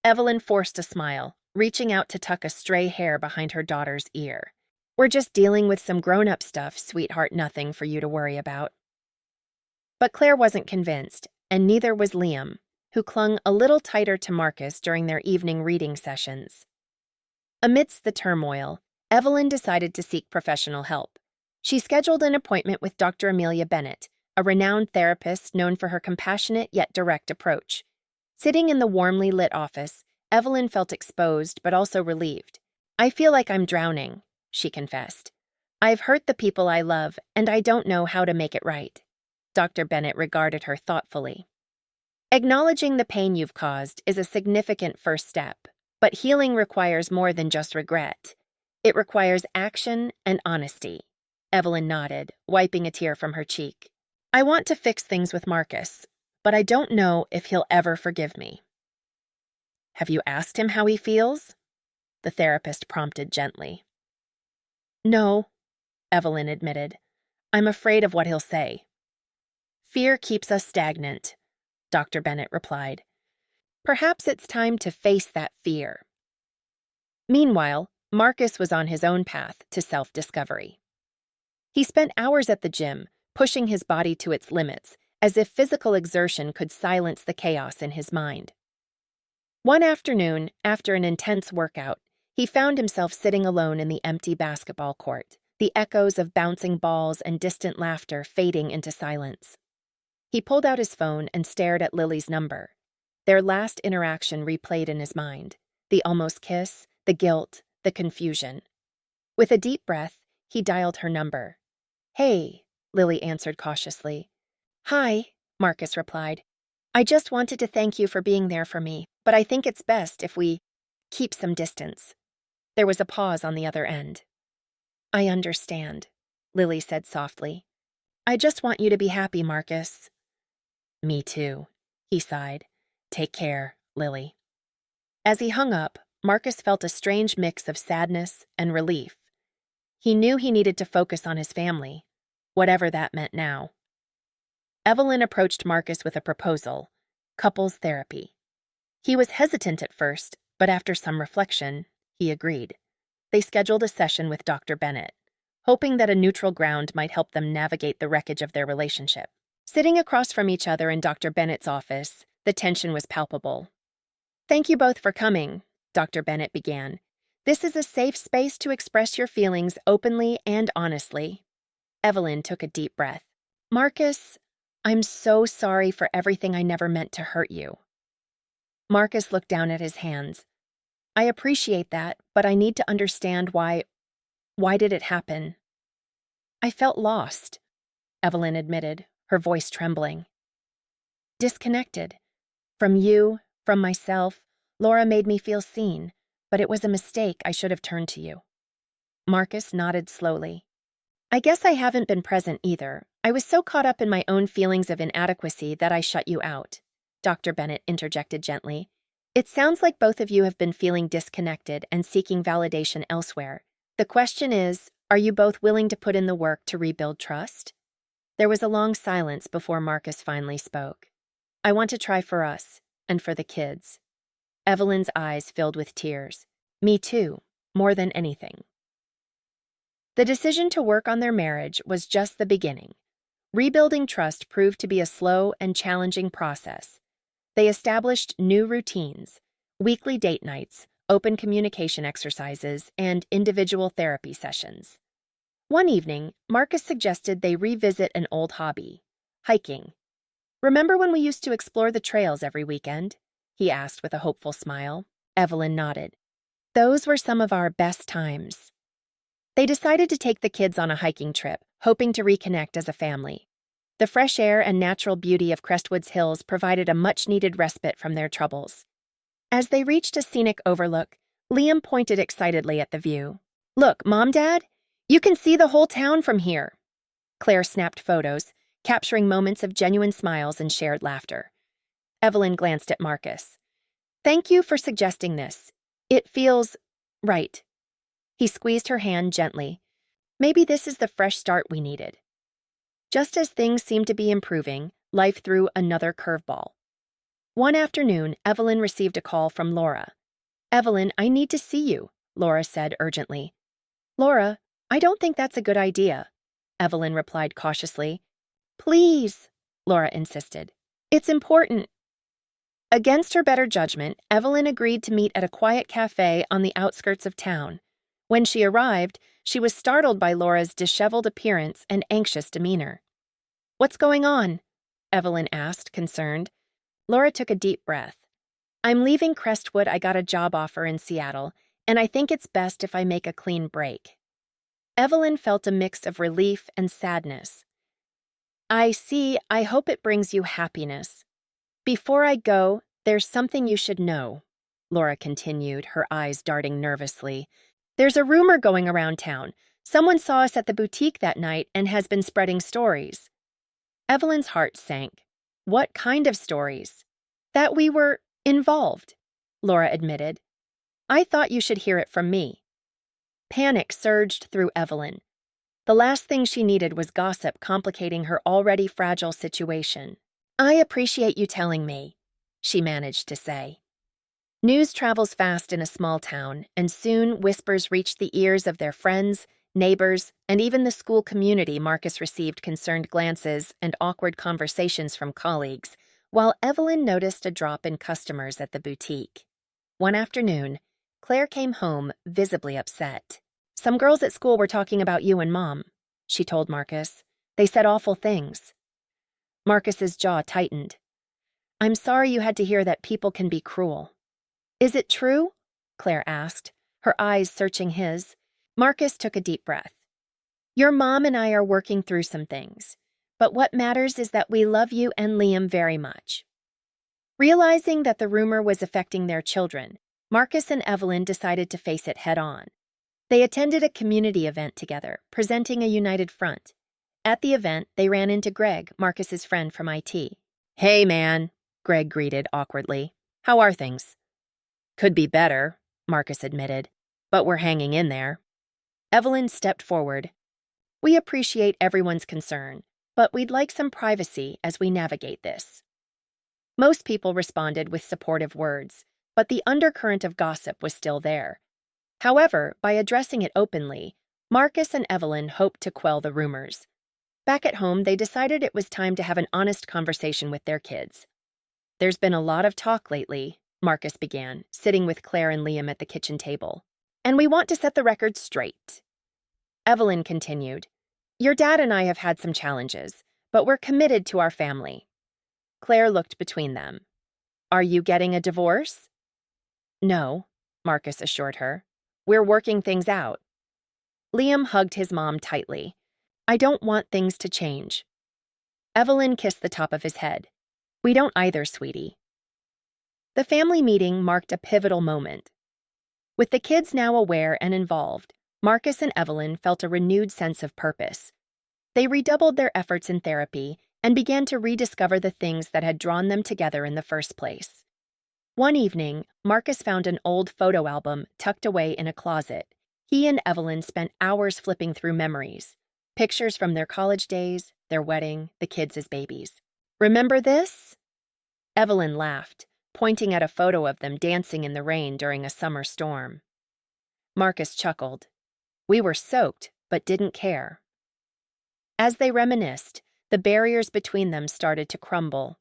Evelyn forced a smile, reaching out to tuck a stray hair behind her daughter's ear. "We're just dealing with some grown-up stuff, sweetheart, nothing for you to worry about." But Claire wasn't convinced, and neither was Liam, who clung a little tighter to Marcus during their evening reading sessions. Amidst the turmoil, Evelyn decided to seek professional help. She scheduled an appointment with Dr. Amelia Bennett, a renowned therapist known for her compassionate yet direct approach. Sitting in the warmly lit office, Evelyn felt exposed but also relieved. "I feel like I'm drowning," she confessed. "I've hurt the people I love, and I don't know how to make it right." Dr. Bennett regarded her thoughtfully. "Acknowledging the pain you've caused is a significant first step, but healing requires more than just regret. It requires action and honesty." Evelyn nodded, wiping a tear from her cheek. "I want to fix things with Marcus, but I don't know if he'll ever forgive me." "Have you asked him how he feels?" the therapist prompted gently. "No," Evelyn admitted. "I'm afraid of what he'll say." "Fear keeps us stagnant," Dr. Bennett replied. "Perhaps it's time to face that fear." Meanwhile, Marcus was on his own path to self-discovery. He spent hours at the gym, pushing his body to its limits, as if physical exertion could silence the chaos in his mind. One afternoon, after an intense workout, he found himself sitting alone in the empty basketball court, the echoes of bouncing balls and distant laughter fading into silence. He pulled out his phone and stared at Lily's number. Their last interaction replayed in his mind, the almost kiss, the guilt, the confusion. With a deep breath, he dialed her number. "Hey," Lily answered cautiously. "Hi," Marcus replied. "I just wanted to thank you for being there for me, but I think it's best if we keep some distance." There was a pause on the other end. "I understand," Lily said softly. "I just want you to be happy, Marcus." "Me too," he sighed. "Take care, Lily." As he hung up, Marcus felt a strange mix of sadness and relief. He knew he needed to focus on his family, whatever that meant now. Evelyn approached Marcus with a proposal: couples therapy. He was hesitant at first, but after some reflection, he agreed. They scheduled a session with Dr. Bennett, hoping that a neutral ground might help them navigate the wreckage of their relationship. Sitting across from each other in Dr. Bennett's office, the tension was palpable. "Thank you both for coming," Dr. Bennett began. "This is a safe space to express your feelings openly and honestly." Evelyn took a deep breath. "Marcus, I'm so sorry for everything. I never meant to hurt you." Marcus looked down at his hands. "I appreciate that, but I need to understand why did it happen?" "I felt lost," Evelyn admitted, her voice trembling. "Disconnected. From you, from myself. Laura made me feel seen, but it was a mistake. I should have turned to you." Marcus nodded slowly. "I guess I haven't been present either. I was so caught up in my own feelings of inadequacy that I shut you out," Dr. Bennett interjected gently. "It sounds like both of you have been feeling disconnected and seeking validation elsewhere. The question is, are you both willing to put in the work to rebuild trust?" There was a long silence before Marcus finally spoke. "I want to try for us, and for the kids." Evelyn's eyes filled with tears. "Me too, more than anything." The decision to work on their marriage was just the beginning. Rebuilding trust proved to be a slow and challenging process. They established new routines, weekly date nights, open communication exercises, and individual therapy sessions. One evening, Marcus suggested they revisit an old hobby, hiking. "Remember when we used to explore the trails every weekend?" he asked with a hopeful smile. Evelyn nodded. "Those were some of our best times." They decided to take the kids on a hiking trip, hoping to reconnect as a family. The fresh air and natural beauty of Crestwood's hills provided a much-needed respite from their troubles. As they reached a scenic overlook, Liam pointed excitedly at the view. "Look, Mom, Dad, you can see the whole town from here." Claire snapped photos, capturing moments of genuine smiles and shared laughter. Evelyn glanced at Marcus. "Thank you for suggesting this. It feels right." He squeezed her hand gently. "Maybe this is the fresh start we needed." Just as things seemed to be improving, life threw another curveball. One afternoon, Evelyn received a call from Laura. "Evelyn, I need to see you," Laura said urgently. "Laura, I don't think that's a good idea," Evelyn replied cautiously. "Please," Laura insisted. "It's important." Against her better judgment, Evelyn agreed to meet at a quiet cafe on the outskirts of town. When she arrived, she was startled by Laura's disheveled appearance and anxious demeanor. "What's going on?" Evelyn asked, concerned. Laura took a deep breath. "I'm leaving Crestwood. I got a job offer in Seattle, and I think it's best if I make a clean break." Evelyn felt a mix of relief and sadness. "I see. I hope it brings you happiness. Before I go, there's something you should know," Laura continued, her eyes darting nervously. "There's a rumor going around town. Someone saw us at the boutique that night and has been spreading stories." Evelyn's heart sank. "What kind of stories?" "That we were involved," Laura admitted. "I thought you should hear it from me." Panic surged through Evelyn. The last thing she needed was gossip complicating her already fragile situation. "I appreciate you telling me," she managed to say. News travels fast in a small town, and soon whispers reached the ears of their friends, neighbors, and even the school community. Marcus received concerned glances and awkward conversations from colleagues, while Evelyn noticed a drop in customers at the boutique. One afternoon, Claire came home visibly upset. "Some girls at school were talking about you and Mom," she told Marcus. "They said awful things." Marcus's jaw tightened. "I'm sorry you had to hear that. People can be cruel." "Is it true?" Claire asked, her eyes searching his. Marcus took a deep breath. "Your mom and I are working through some things, but what matters is that we love you and Liam very much." Realizing that the rumor was affecting their children, Marcus and Evelyn decided to face it head-on. They attended a community event together, presenting a united front. At the event, they ran into Greg, Marcus's friend from IT. "Hey, man," Greg greeted awkwardly. "How are things?" "Could be better," Marcus admitted, "but we're hanging in there." Evelyn stepped forward. "We appreciate everyone's concern, but we'd like some privacy as we navigate this." Most people responded with supportive words, but the undercurrent of gossip was still there. However, by addressing it openly, Marcus and Evelyn hoped to quell the rumors. Back at home, they decided it was time to have an honest conversation with their kids. "There's been a lot of talk lately," Marcus began, sitting with Claire and Liam at the kitchen table. "And we want to set the record straight." Evelyn continued, "Your dad and I have had some challenges, but we're committed to our family." Claire looked between them. "Are you getting a divorce?" "No," Marcus assured her. "We're working things out." Liam hugged his mom tightly. "I don't want things to change." Evelyn kissed the top of his head. "We don't either, sweetie." The family meeting marked a pivotal moment. With the kids now aware and involved, Marcus and Evelyn felt a renewed sense of purpose. They redoubled their efforts in therapy and began to rediscover the things that had drawn them together in the first place. One evening, Marcus found an old photo album tucked away in a closet. He and Evelyn spent hours flipping through memories, pictures from their college days, their wedding, the kids as babies. "Remember this?" Evelyn laughed, pointing at a photo of them dancing in the rain during a summer storm. Marcus chuckled. "We were soaked, but didn't care." As they reminisced, the barriers between them started to crumble.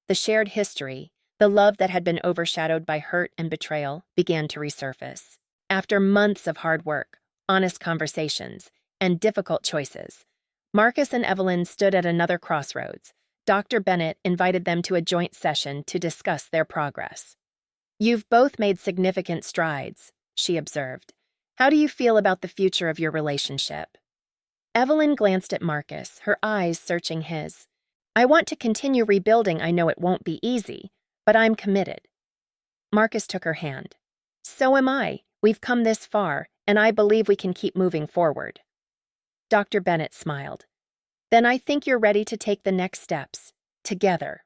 The shared history, the love that had been overshadowed by hurt and betrayal, began to resurface. After months of hard work, honest conversations, and difficult choices, Marcus and Evelyn stood at another crossroads. Dr. Bennett invited them to a joint session to discuss their progress. "You've both made significant strides," she observed. "How do you feel about the future of your relationship?" Evelyn glanced at Marcus, her eyes searching his. "I want to continue rebuilding. I know it won't be easy, but I'm committed." Marcus took her hand. "So am I. We've come this far, and I believe we can keep moving forward." Dr. Bennett smiled. "Then I think you're ready to take the next steps, together."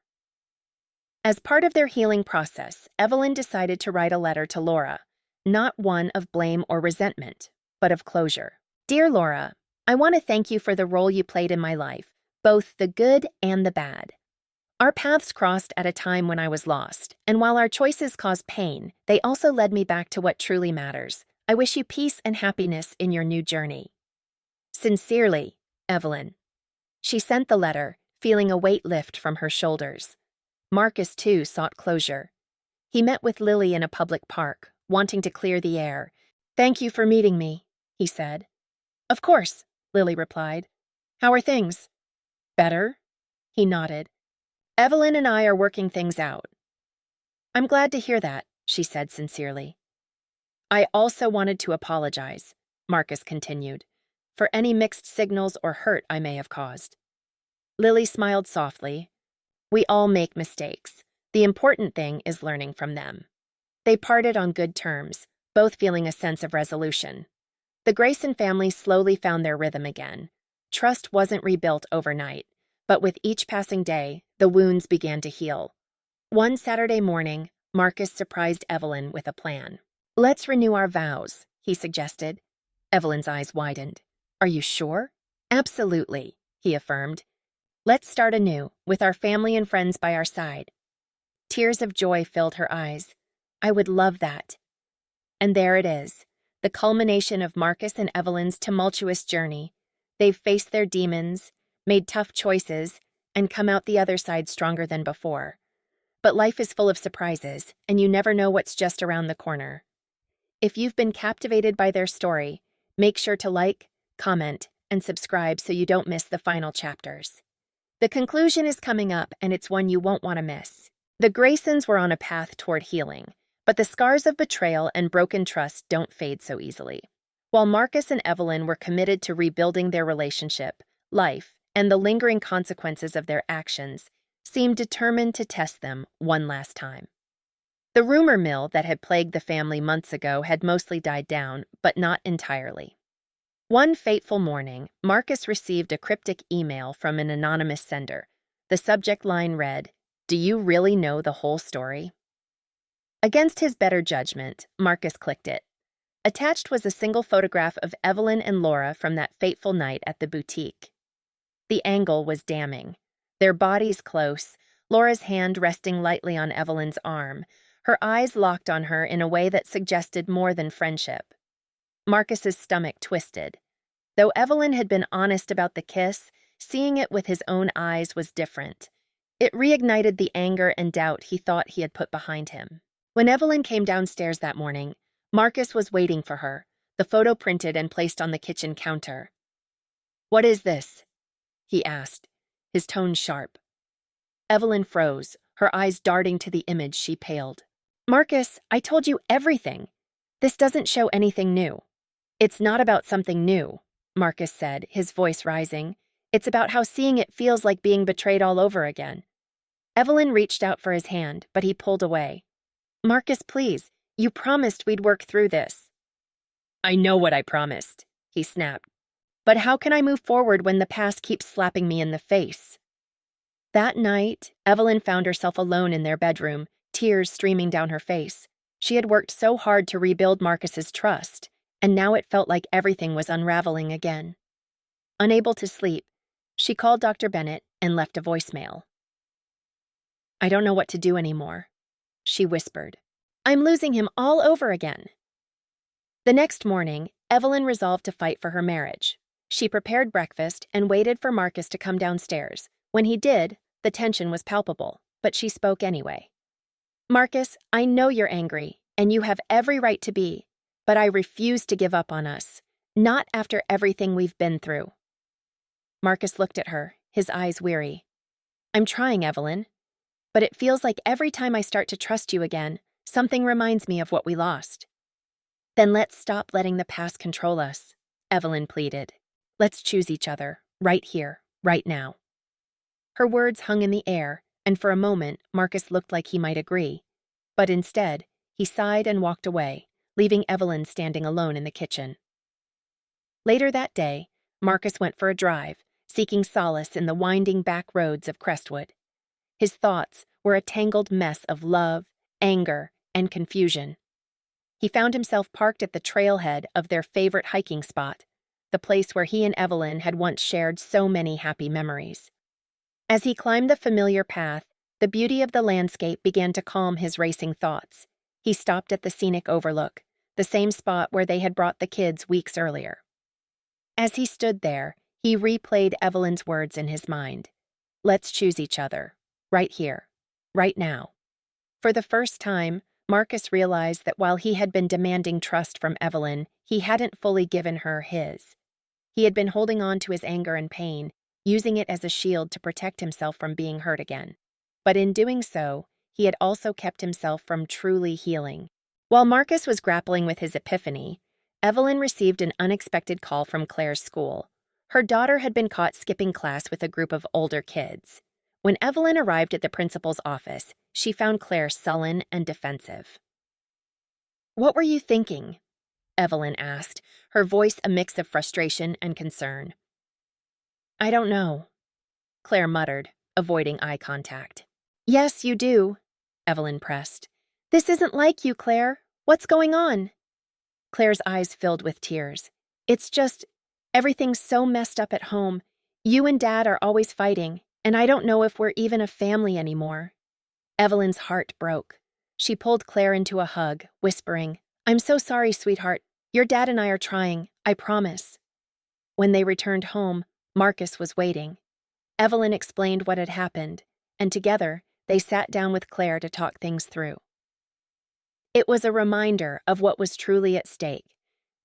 As part of their healing process, Evelyn decided to write a letter to Laura, not one of blame or resentment, but of closure. "Dear Laura, I want to thank you for the role you played in my life, both the good and the bad. Our paths crossed at a time when I was lost, and while our choices caused pain, they also led me back to what truly matters. I wish you peace and happiness in your new journey. Sincerely, Evelyn." She sent the letter, feeling a weight lift from her shoulders. Marcus, too, sought closure. He met with Lily in a public park, wanting to clear the air. "Thank you for meeting me," he said. "Of course," Lily replied. "How are things?" "Better?" He nodded. "Evelyn and I are working things out." "I'm glad to hear that," she said sincerely. "I also wanted to apologize," Marcus continued, "for any mixed signals or hurt I may have caused." Lily smiled softly. "We all make mistakes. The important thing is learning from them." They parted on good terms, both feeling a sense of resolution. The Grayson family slowly found their rhythm again. Trust wasn't rebuilt overnight, but with each passing day, the wounds began to heal. One Saturday morning, Marcus surprised Evelyn with a plan. "Let's renew our vows," he suggested. Evelyn's eyes widened. "Are you sure?" "Absolutely," he affirmed. "Let's start anew, with our family and friends by our side." Tears of joy filled her eyes. "I would love that." And there it is, the culmination of Marcus and Evelyn's tumultuous journey. They've faced their demons, made tough choices, and come out the other side stronger than before. But life is full of surprises, and you never know what's just around the corner. If you've been captivated by their story, make sure to like, comment, and subscribe so you don't miss the final chapters. The conclusion is coming up, and it's one you won't want to miss. The Graysons were on a path toward healing, but the scars of betrayal and broken trust don't fade so easily. While Marcus and Evelyn were committed to rebuilding their relationship, life, and the lingering consequences of their actions seemed determined to test them one last time. The rumor mill that had plagued the family months ago had mostly died down, but not entirely. One fateful morning, Marcus received a cryptic email from an anonymous sender. The subject line read, "Do you really know the whole story?" Against his better judgment, Marcus clicked it. Attached was a single photograph of Evelyn and Laura from that fateful night at the boutique. The angle was damning. Their bodies close, Laura's hand resting lightly on Evelyn's arm, her eyes locked on her in a way that suggested more than friendship. Marcus's stomach twisted. Though Evelyn had been honest about the kiss, seeing it with his own eyes was different. It reignited the anger and doubt he thought he had put behind him. When Evelyn came downstairs that morning, Marcus was waiting for her, the photo printed and placed on the kitchen counter. "What is this?" he asked, his tone sharp. Evelyn froze, her eyes darting to the image. She paled. "Marcus, I told you everything. This doesn't show anything new." "It's not about something new," Marcus said, his voice rising. "It's about how seeing it feels like being betrayed all over again." Evelyn reached out for his hand, but he pulled away. "Marcus, please, you promised we'd work through this." "I know what I promised," he snapped. "But how can I move forward when the past keeps slapping me in the face?" That night, Evelyn found herself alone in their bedroom, tears streaming down her face. She had worked so hard to rebuild Marcus's trust, and now it felt like everything was unraveling again. Unable to sleep, she called Dr. Bennett and left a voicemail. "I don't know what to do anymore," she whispered. "I'm losing him all over again." The next morning, Evelyn resolved to fight for her marriage. She prepared breakfast and waited for Marcus to come downstairs. When he did, the tension was palpable, but she spoke anyway. "Marcus, I know you're angry, and you have every right to be, but I refuse to give up on us, not after everything we've been through." Marcus looked at her, his eyes weary. "I'm trying, Evelyn, but it feels like every time I start to trust you again, something reminds me of what we lost." "Then let's stop letting the past control us," Evelyn pleaded. "Let's choose each other, right here, right now." Her words hung in the air, and for a moment, Marcus looked like he might agree. But instead, he sighed and walked away, leaving Evelyn standing alone in the kitchen. Later that day, Marcus went for a drive, seeking solace in the winding back roads of Crestwood. His thoughts were a tangled mess of love, anger, and confusion. He found himself parked at the trailhead of their favorite hiking spot, the place where he and Evelyn had once shared so many happy memories. As he climbed the familiar path, the beauty of the landscape began to calm his racing thoughts. He stopped at the scenic overlook, the same spot where they had brought the kids weeks earlier. As he stood there, he replayed Evelyn's words in his mind. "Let's choose each other, right here, right now." For the first time, Marcus realized that while he had been demanding trust from Evelyn, he hadn't fully given her his. He had been holding on to his anger and pain, using it as a shield to protect himself from being hurt again. But in doing so, he had also kept himself from truly healing. While Marcus was grappling with his epiphany, Evelyn received an unexpected call from Claire's school. Her daughter had been caught skipping class with a group of older kids. When Evelyn arrived at the principal's office, she found Claire sullen and defensive. "What were you thinking?" Evelyn asked, her voice a mix of frustration and concern. "I don't know," Claire muttered, avoiding eye contact. "Yes, you do," Evelyn pressed. "This isn't like you, Claire. What's going on?" Claire's eyes filled with tears. "It's just, everything's so messed up at home. You and Dad are always fighting, and I don't know if we're even a family anymore." Evelyn's heart broke. She pulled Claire into a hug, whispering, "I'm so sorry, sweetheart. Your dad and I are trying, I promise." When they returned home, Marcus was waiting. Evelyn explained what had happened, and together they sat down with Claire to talk things through. It was a reminder of what was truly at stake,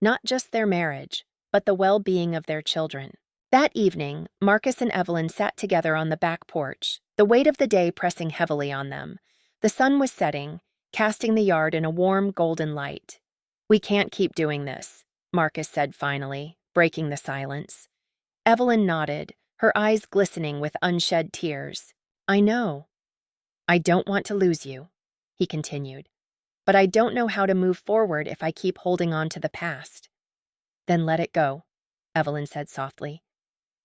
not just their marriage, but the well-being of their children. That evening, Marcus and Evelyn sat together on the back porch, the weight of the day pressing heavily on them. The sun was setting, casting the yard in a warm, golden light. "We can't keep doing this," Marcus said finally, breaking the silence. Evelyn nodded, her eyes glistening with unshed tears. "I know. I don't want to lose you," he continued. "But I don't know how to move forward if I keep holding on to the past." "Then let it go," Evelyn said softly.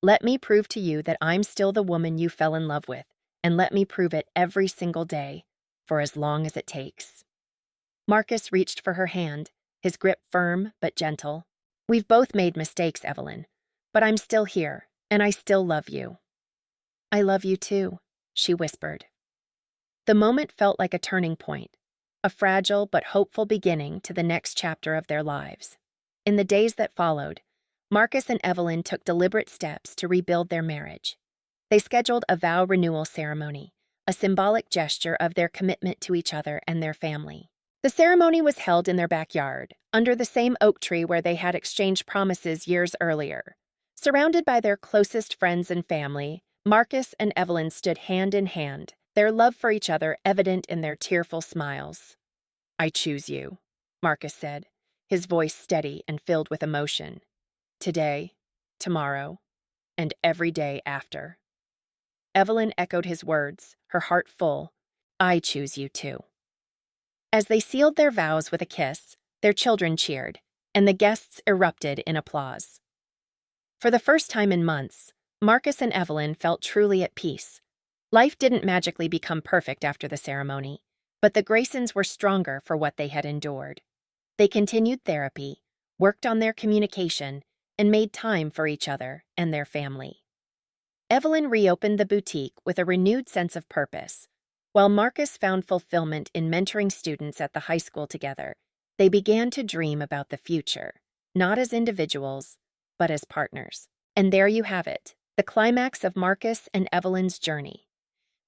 "Let me prove to you that I'm still the woman you fell in love with, and let me prove it every single day, for as long as it takes." Marcus reached for her hand, his grip firm but gentle. "We've both made mistakes, Evelyn, but I'm still here, and I still love you." "I love you too," she whispered. The moment felt like a turning point, a fragile but hopeful beginning to the next chapter of their lives. In the days that followed, Marcus and Evelyn took deliberate steps to rebuild their marriage. They scheduled a vow renewal ceremony, a symbolic gesture of their commitment to each other and their family. The ceremony was held in their backyard, under the same oak tree where they had exchanged promises years earlier. Surrounded by their closest friends and family, Marcus and Evelyn stood hand in hand, their love for each other evident in their tearful smiles. "I choose you," Marcus said, his voice steady and filled with emotion. "Today, tomorrow, and every day after." Evelyn echoed his words, her heart full. "I choose you too." As they sealed their vows with a kiss, their children cheered, and the guests erupted in applause. For the first time in months, Marcus and Evelyn felt truly at peace. Life didn't magically become perfect after the ceremony, but the Graysons were stronger for what they had endured. They continued therapy, worked on their communication, and made time for each other and their family. Evelyn reopened the boutique with a renewed sense of purpose. While Marcus found fulfillment in mentoring students at the high school together, they began to dream about the future, not as individuals, but as partners. And there you have it, the climax of Marcus and Evelyn's journey.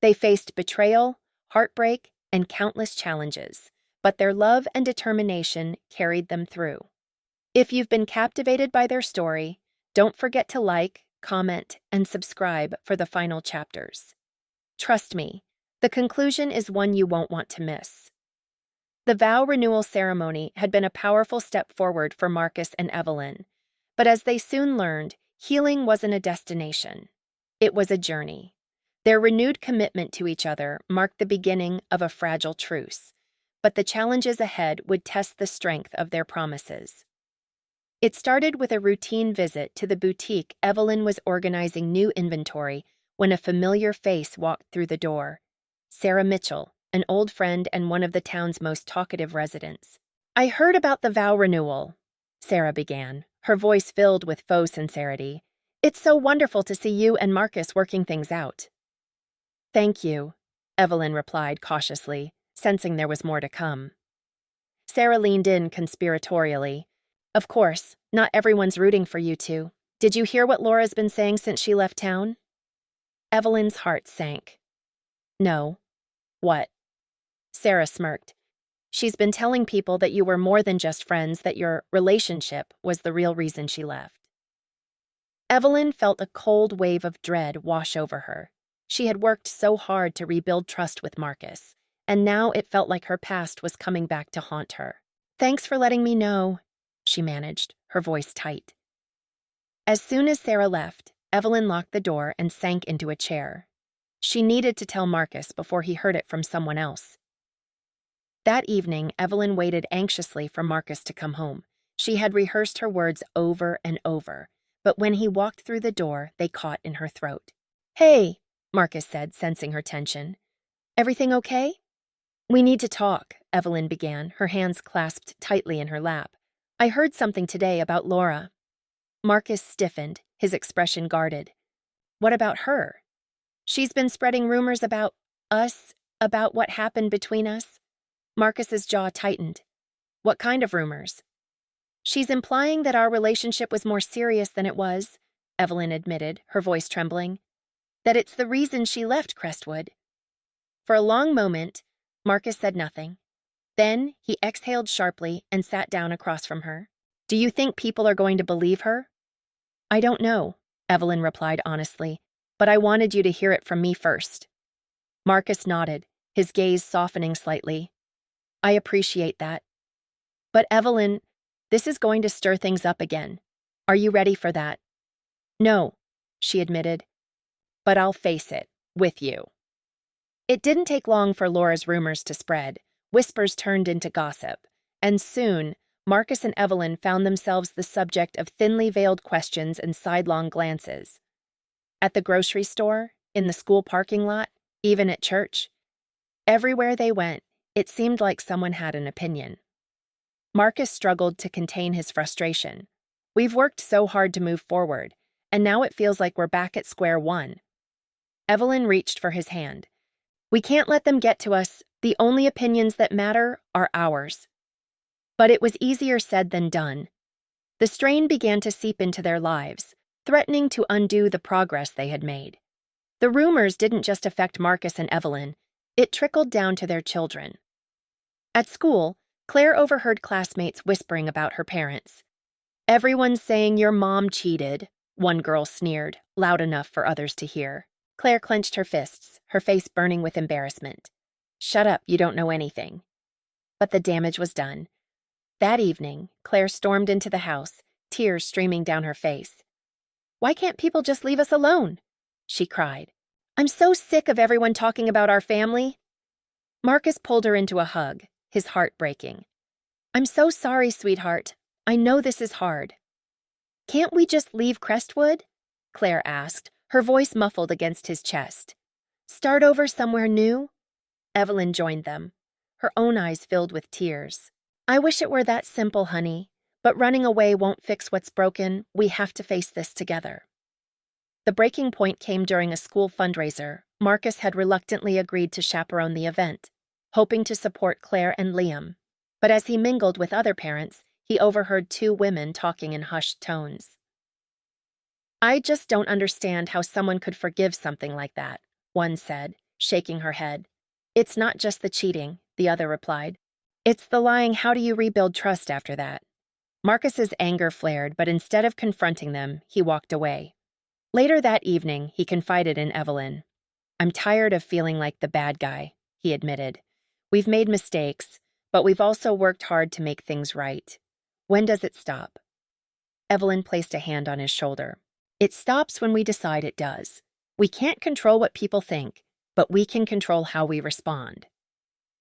They faced betrayal, heartbreak, and countless challenges, but their love and determination carried them through. If you've been captivated by their story, don't forget to like, comment, and subscribe for the final chapters. Trust me, the conclusion is one you won't want to miss. The vow renewal ceremony had been a powerful step forward for Marcus and Evelyn, but as they soon learned, healing wasn't a destination. It was a journey. Their renewed commitment to each other marked the beginning of a fragile truce, but the challenges ahead would test the strength of their promises. It started with a routine visit to the boutique. Evelyn was organizing new inventory when a familiar face walked through the door. Sarah Mitchell, an old friend and one of the town's most talkative residents. "I heard about the vow renewal," Sarah began, her voice filled with faux sincerity. "It's so wonderful to see you and Marcus working things out." "Thank you," Evelyn replied cautiously, sensing there was more to come. Sarah leaned in conspiratorially. "Of course, not everyone's rooting for you two. Did you hear what Laura's been saying since she left town?" Evelyn's heart sank. "No." "What?" Sarah smirked. "She's been telling people that you were more than just friends, that your relationship was the real reason she left." Evelyn felt a cold wave of dread wash over her. She had worked so hard to rebuild trust with Marcus, and now it felt like her past was coming back to haunt her. "Thanks for letting me know," she managed, her voice tight. As soon as Sarah left, Evelyn locked the door and sank into a chair. She needed to tell Marcus before he heard it from someone else. That evening, Evelyn waited anxiously for Marcus to come home. She had rehearsed her words over and over, but when he walked through the door, they caught in her throat. "Hey," Marcus said, sensing her tension. "Everything okay?" "We need to talk," Evelyn began, her hands clasped tightly in her lap. "I heard something today about Laura." Marcus stiffened, his expression guarded. "What about her?" "She's been spreading rumors about us, about what happened between us." Marcus's jaw tightened. "What kind of rumors?" "She's implying that our relationship was more serious than it was," Evelyn admitted, her voice trembling. "That it's the reason she left Crestwood." For a long moment, Marcus said nothing. Then he exhaled sharply and sat down across from her. "Do you think people are going to believe her?" "I don't know," Evelyn replied honestly, "but I wanted you to hear it from me first." Marcus nodded, his gaze softening slightly. "I appreciate that. But Evelyn, this is going to stir things up again. Are you ready for that?" "No," she admitted, "but I'll face it, with you." It didn't take long for Laura's rumors to spread. Whispers turned into gossip, and soon, Marcus and Evelyn found themselves the subject of thinly veiled questions and sidelong glances. At the grocery store, in the school parking lot, even at church. Everywhere they went, it seemed like someone had an opinion. Marcus struggled to contain his frustration. "We've worked so hard to move forward, and now it feels like we're back at square one." Evelyn reached for his hand. "We can't let them get to us. The only opinions that matter are ours." But it was easier said than done. The strain began to seep into their lives, threatening to undo the progress they had made. The rumors didn't just affect Marcus and Evelyn, it trickled down to their children. At school, Claire overheard classmates whispering about her parents. "Everyone's saying your mom cheated," one girl sneered, loud enough for others to hear. Claire clenched her fists, her face burning with embarrassment. "Shut up, you don't know anything." But the damage was done. That evening, Claire stormed into the house, tears streaming down her face. "Why can't people just leave us alone?" she cried. "I'm so sick of everyone talking about our family." Marcus pulled her into a hug, his heart breaking. "I'm so sorry, sweetheart. I know this is hard." "Can't we just leave Crestwood?" Claire asked, her voice muffled against his chest. "Start over somewhere new?" Evelyn joined them, her own eyes filled with tears. "I wish it were that simple, honey, but running away won't fix what's broken. We have to face this together." The breaking point came during a school fundraiser. Marcus had reluctantly agreed to chaperone the event, hoping to support Claire and Liam. But as he mingled with other parents, he overheard two women talking in hushed tones. "I just don't understand how someone could forgive something like that," one said, shaking her head. "It's not just the cheating," the other replied. "It's the lying. How do you rebuild trust after that?" Marcus's anger flared, but instead of confronting them, he walked away. Later that evening, he confided in Evelyn. "I'm tired of feeling like the bad guy," he admitted. "We've made mistakes, but we've also worked hard to make things right. When does it stop?" Evelyn placed a hand on his shoulder. "It stops when we decide it does. We can't control what people think, but we can control how we respond."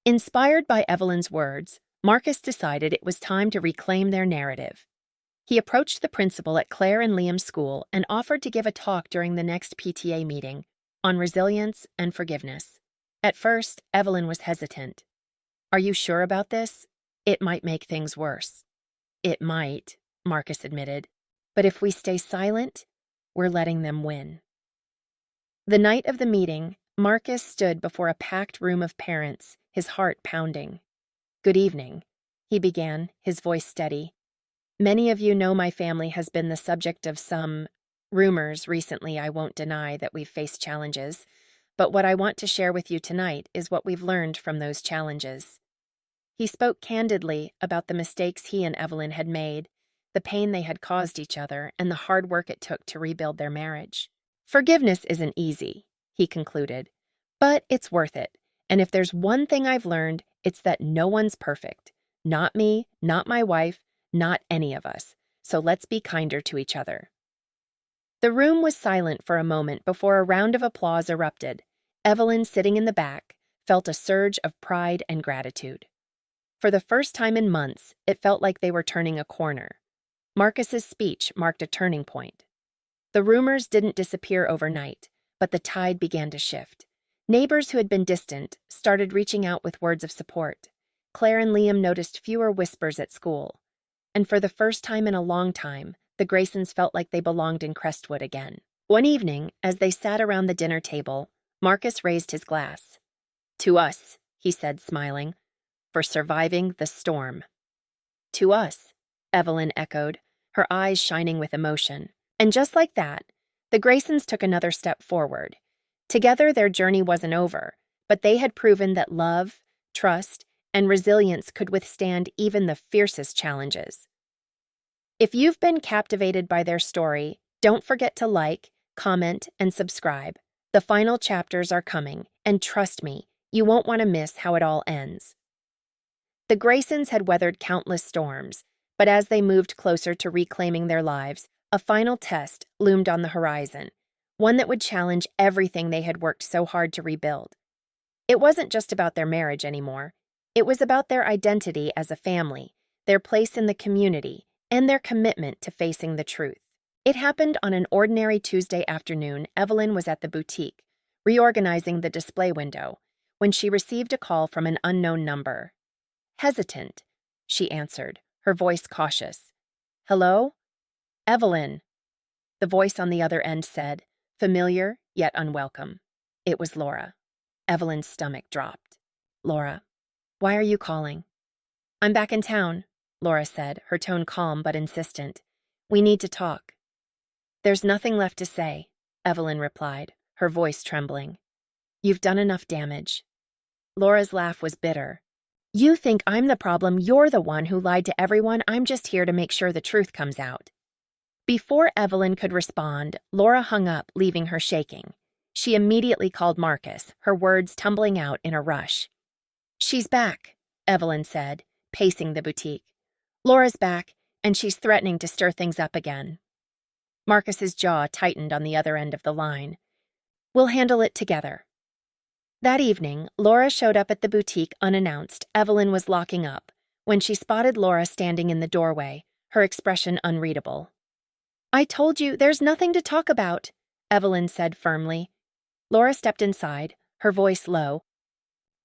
Inspired by Evelyn's words, Marcus decided it was time to reclaim their narrative. He approached the principal at Claire and Liam's school and offered to give a talk during the next PTA meeting on resilience and forgiveness. At first, Evelyn was hesitant. "Are you sure about this? It might make things worse." "It might," Marcus admitted. "But if we stay silent, we're letting them win." The night of the meeting, Marcus stood before a packed room of parents, his heart pounding. "Good evening," he began, his voice steady. "Many of you know my family has been the subject of some rumors recently. I won't deny that we've faced challenges, but what I want to share with you tonight is what we've learned from those challenges." He spoke candidly about the mistakes he and Evelyn had made, the pain they had caused each other, and the hard work it took to rebuild their marriage. "Forgiveness isn't easy," he concluded, "but it's worth it. And if there's one thing I've learned, it's that no one's perfect. Not me, not my wife, not any of us. So let's be kinder to each other." The room was silent for a moment before a round of applause erupted. Evelyn, sitting in the back, felt a surge of pride and gratitude. For the first time in months, it felt like they were turning a corner. Marcus's speech marked a turning point. The rumors didn't disappear overnight, but the tide began to shift. Neighbors who had been distant started reaching out with words of support. Claire and Liam noticed fewer whispers at school. And for the first time in a long time, the Graysons felt like they belonged in Crestwood again. One evening, as they sat around the dinner table, Marcus raised his glass. "To us," he said, smiling, "for surviving the storm." "To us," Evelyn echoed, her eyes shining with emotion. And just like that, the Graysons took another step forward. Together, their journey wasn't over, but they had proven that love, trust, and resilience could withstand even the fiercest challenges. If you've been captivated by their story, don't forget to like, comment, and subscribe. The final chapters are coming, and trust me, you won't want to miss how it all ends. The Graysons had weathered countless storms, but as they moved closer to reclaiming their lives, a final test loomed on the horizon, one that would challenge everything they had worked so hard to rebuild. It wasn't just about their marriage anymore. It was about their identity as a family, their place in the community, and their commitment to facing the truth. It happened on an ordinary Tuesday afternoon. Evelyn was at the boutique, reorganizing the display window, when she received a call from an unknown number. Hesitant, she answered, her voice cautious. "Hello? Evelyn." The voice on the other end said, familiar yet unwelcome. It was Laura. Evelyn's stomach dropped. "Laura, why are you calling?" "I'm back in town," Laura said, her tone calm but insistent. We need to talk. There's nothing left to say, Evelyn replied, her voice trembling. You've done enough damage. Laura's laugh was bitter. You think I'm the problem, you're the one who lied to everyone, I'm just here to make sure the truth comes out. Before Evelyn could respond, Laura hung up, leaving her shaking. She immediately called Marcus, her words tumbling out in a rush. She's back, Evelyn said, pacing the boutique. Laura's back, and she's threatening to stir things up again. Marcus's jaw tightened on the other end of the line. We'll handle it together. That evening, Laura showed up at the boutique unannounced. Evelyn was locking up when she spotted Laura standing in the doorway, her expression unreadable. I told you, there's nothing to talk about, Evelyn said firmly. Laura stepped inside, her voice low.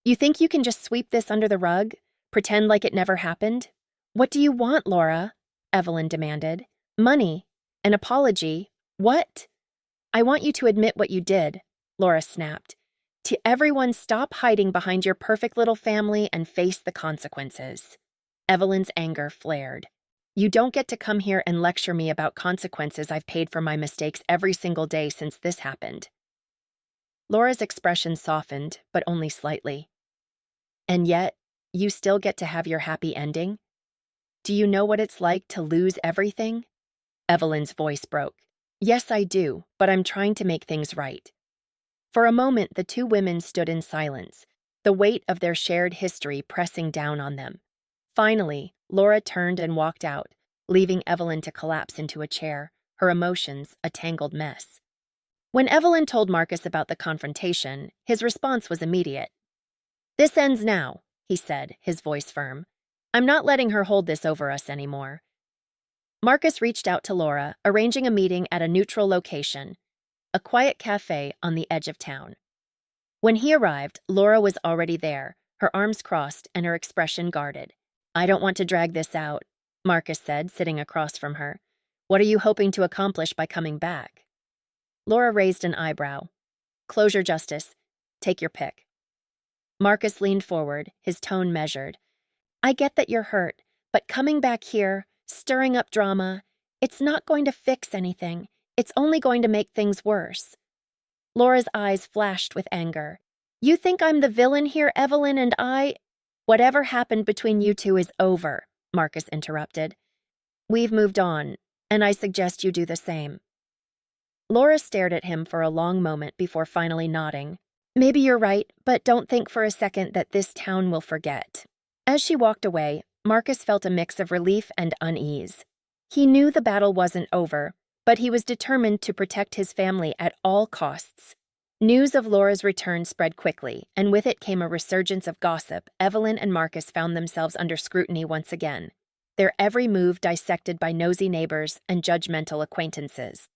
You think you can just sweep this under the rug? Pretend like it never happened? What do you want, Laura? Evelyn demanded. Money. An apology. What? I want you to admit what you did, Laura snapped. To everyone, stop hiding behind your perfect little family and face the consequences. Evelyn's anger flared. You don't get to come here and lecture me about consequences. I've paid for my mistakes every single day since this happened. Laura's expression softened, but only slightly. And yet, you still get to have your happy ending? Do you know what it's like to lose everything? Evelyn's voice broke. Yes, I do, but I'm trying to make things right. For a moment, the two women stood in silence, the weight of their shared history pressing down on them. Finally, Laura turned and walked out, leaving Evelyn to collapse into a chair, her emotions a tangled mess. When Evelyn told Marcus about the confrontation, his response was immediate. This ends now, he said, his voice firm. I'm not letting her hold this over us anymore. Marcus reached out to Laura, arranging a meeting at a neutral location, a quiet cafe on the edge of town. When he arrived, Laura was already there, her arms crossed and her expression guarded. I don't want to drag this out, Marcus said, sitting across from her. What are you hoping to accomplish by coming back? Laura raised an eyebrow. Closure, Justice. Take your pick. Marcus leaned forward, his tone measured. I get that you're hurt, but coming back here, stirring up drama, it's not going to fix anything. It's only going to make things worse. Laura's eyes flashed with anger. You think I'm the villain here, Evelyn, and I… Whatever happened between you two is over, Marcus interrupted. We've moved on, and I suggest you do the same. Laura stared at him for a long moment before finally nodding. Maybe you're right, but don't think for a second that this town will forget. As she walked away, Marcus felt a mix of relief and unease. He knew the battle wasn't over, but he was determined to protect his family at all costs. News of Laura's return spread quickly, and with it came a resurgence of gossip. Evelyn and Marcus found themselves under scrutiny once again, their every move dissected by nosy neighbors and judgmental acquaintances.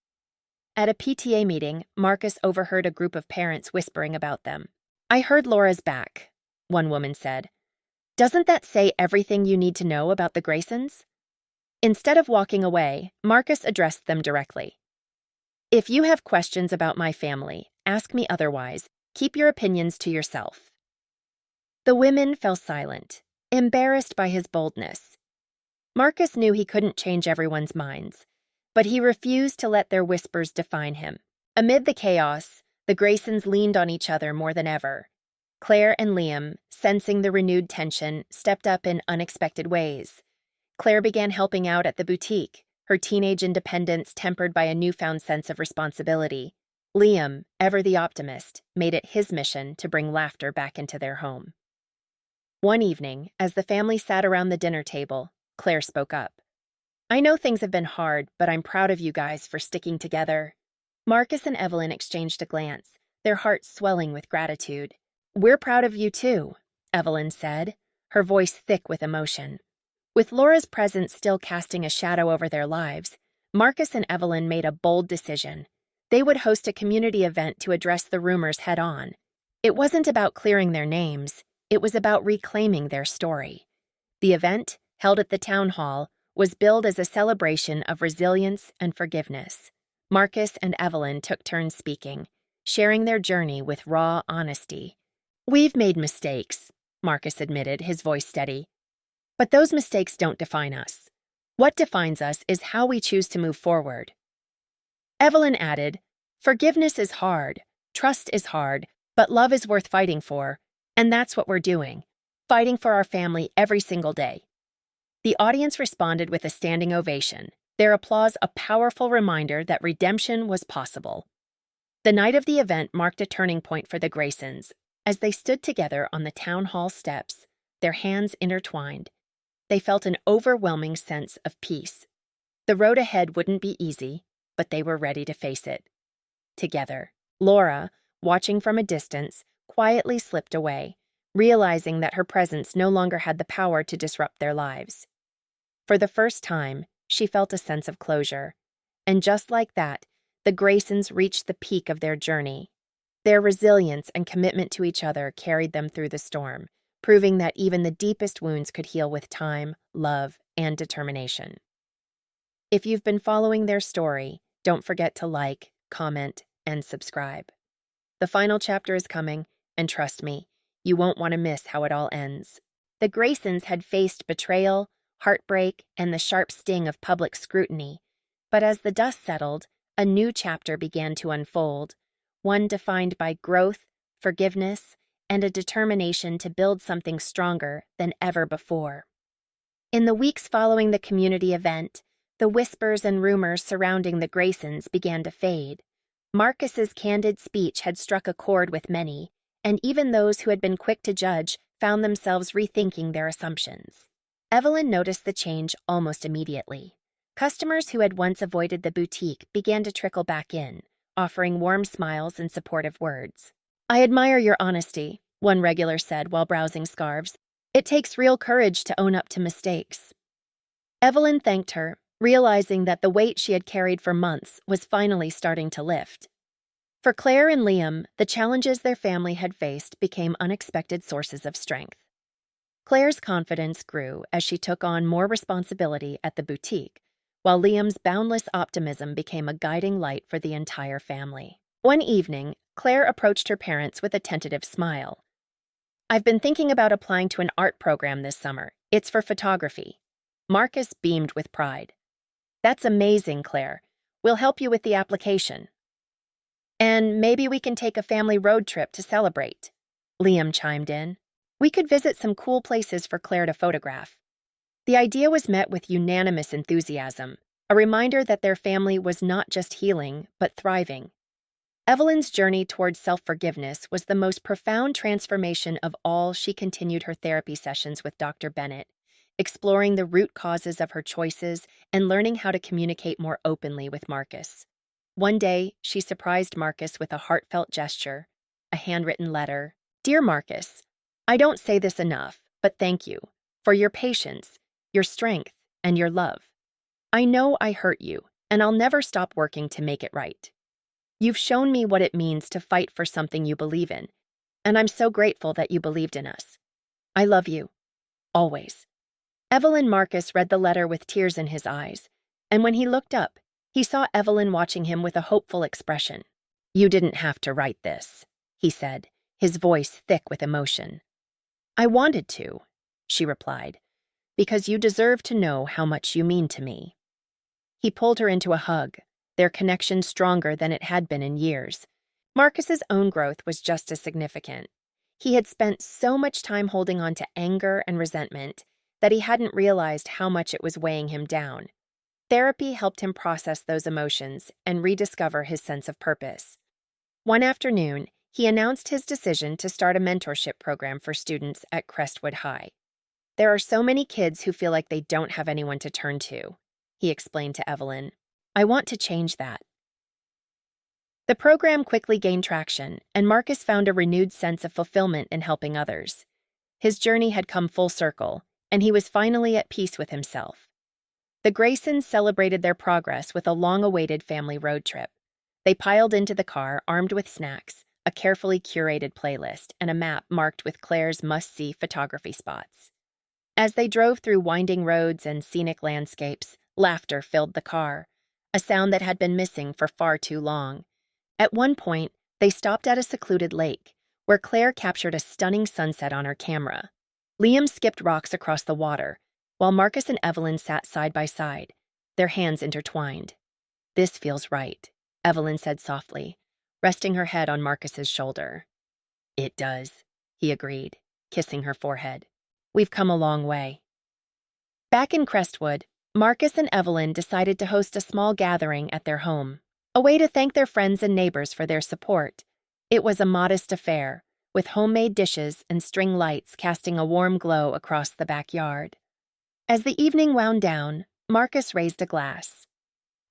At a PTA meeting, Marcus overheard a group of parents whispering about them. I heard Laura's back, one woman said. Doesn't that say everything you need to know about the Graysons? Instead of walking away, Marcus addressed them directly. If you have questions about my family, ask me otherwise. Keep your opinions to yourself. The women fell silent, embarrassed by his boldness. Marcus knew he couldn't change everyone's minds, but he refused to let their whispers define him. Amid the chaos, the Graysons leaned on each other more than ever. Claire and Liam, sensing the renewed tension, stepped up in unexpected ways. Claire began helping out at the boutique, her teenage independence tempered by a newfound sense of responsibility. Liam, ever the optimist, made it his mission to bring laughter back into their home. One evening, as the family sat around the dinner table, Claire spoke up. I know things have been hard, but I'm proud of you guys for sticking together. Marcus and Evelyn exchanged a glance, their hearts swelling with gratitude. We're proud of you too, Evelyn said, her voice thick with emotion. With Laura's presence still casting a shadow over their lives, Marcus and Evelyn made a bold decision. They would host a community event to address the rumors head-on. It wasn't about clearing their names, it was about reclaiming their story. The event, held at the town hall, was billed as a celebration of resilience and forgiveness. Marcus and Evelyn took turns speaking, sharing their journey with raw honesty. We've made mistakes, Marcus admitted, his voice steady. But those mistakes don't define us. What defines us is how we choose to move forward. Evelyn added, "Forgiveness is hard, trust is hard, but love is worth fighting for, and that's what we're doing, fighting for our family every single day." The audience responded with a standing ovation, their applause a powerful reminder that redemption was possible. The night of the event marked a turning point for the Graysons. As they stood together on the town hall steps, their hands intertwined, they felt an overwhelming sense of peace. The road ahead wouldn't be easy, but they were ready to face it. Together, Laura, watching from a distance, quietly slipped away, realizing that her presence no longer had the power to disrupt their lives. For the first time, she felt a sense of closure. And just like that, the Graysons reached the peak of their journey. Their resilience and commitment to each other carried them through the storm, proving that even the deepest wounds could heal with time, love, and determination. If you've been following their story, don't forget to like, comment, and subscribe. The final chapter is coming, and trust me, you won't want to miss how it all ends. The Graysons had faced betrayal, heartbreak, and the sharp sting of public scrutiny, but as the dust settled, a new chapter began to unfold, one defined by growth, forgiveness, and a determination to build something stronger than ever before. In the weeks following the community event, the whispers and rumors surrounding the Graysons began to fade. Marcus's candid speech had struck a chord with many, and even those who had been quick to judge found themselves rethinking their assumptions. Evelyn noticed the change almost immediately. Customers who had once avoided the boutique began to trickle back in, offering warm smiles and supportive words. "I admire your honesty," one regular said while browsing scarves. "It takes real courage to own up to mistakes." Evelyn thanked her, realizing that the weight she had carried for months was finally starting to lift. For Claire and Liam, the challenges their family had faced became unexpected sources of strength. Claire's confidence grew as she took on more responsibility at the boutique, while Liam's boundless optimism became a guiding light for the entire family. One evening, Claire approached her parents with a tentative smile. "I've been thinking about applying to an art program this summer. It's for photography." Marcus beamed with pride. "That's amazing, Claire. We'll help you with the application. And maybe we can take a family road trip to celebrate," Liam chimed in. "We could visit some cool places for Claire to photograph." The idea was met with unanimous enthusiasm, a reminder that their family was not just healing, but thriving. Evelyn's journey towards self-forgiveness was the most profound transformation of all. She continued her therapy sessions with Dr. Bennett, exploring the root causes of her choices and learning how to communicate more openly with Marcus. One day, she surprised Marcus with a heartfelt gesture, a handwritten letter. "Dear Marcus, I don't say this enough, but thank you for your patience, your strength, and your love. I know I hurt you, and I'll never stop working to make it right. You've shown me what it means to fight for something you believe in, and I'm so grateful that you believed in us. I love you. Always." Evelyn Marcus read the letter with tears in his eyes, and when he looked up, he saw Evelyn watching him with a hopeful expression. "You didn't have to write this," he said, his voice thick with emotion. "I wanted to," she replied, "because you deserve to know how much you mean to me." He pulled her into a hug, their connection stronger than it had been in years. Marcus's own growth was just as significant. He had spent so much time holding on to anger and resentment that he hadn't realized how much it was weighing him down. Therapy helped him process those emotions and rediscover his sense of purpose. One afternoon, he announced his decision to start a mentorship program for students at Crestwood High. "There are so many kids who feel like they don't have anyone to turn to," he explained to Evelyn. "I want to change that." The program quickly gained traction, and Marcus found a renewed sense of fulfillment in helping others. His journey had come full circle, and he was finally at peace with himself. The Graysons celebrated their progress with a long-awaited family road trip. They piled into the car armed with snacks, a carefully curated playlist, and a map marked with Claire's must-see photography spots. As they drove through winding roads and scenic landscapes, laughter filled the car, a sound that had been missing for far too long. At one point, they stopped at a secluded lake, where Claire captured a stunning sunset on her camera. Liam skipped rocks across the water, while Marcus and Evelyn sat side by side, their hands intertwined. "This feels right," Evelyn said softly, resting her head on Marcus's shoulder. "It does," he agreed, kissing her forehead. "We've come a long way." Back in Crestwood, Marcus and Evelyn decided to host a small gathering at their home, a way to thank their friends and neighbors for their support. It was a modest affair, with homemade dishes and string lights casting a warm glow across the backyard. As the evening wound down, Marcus raised a glass.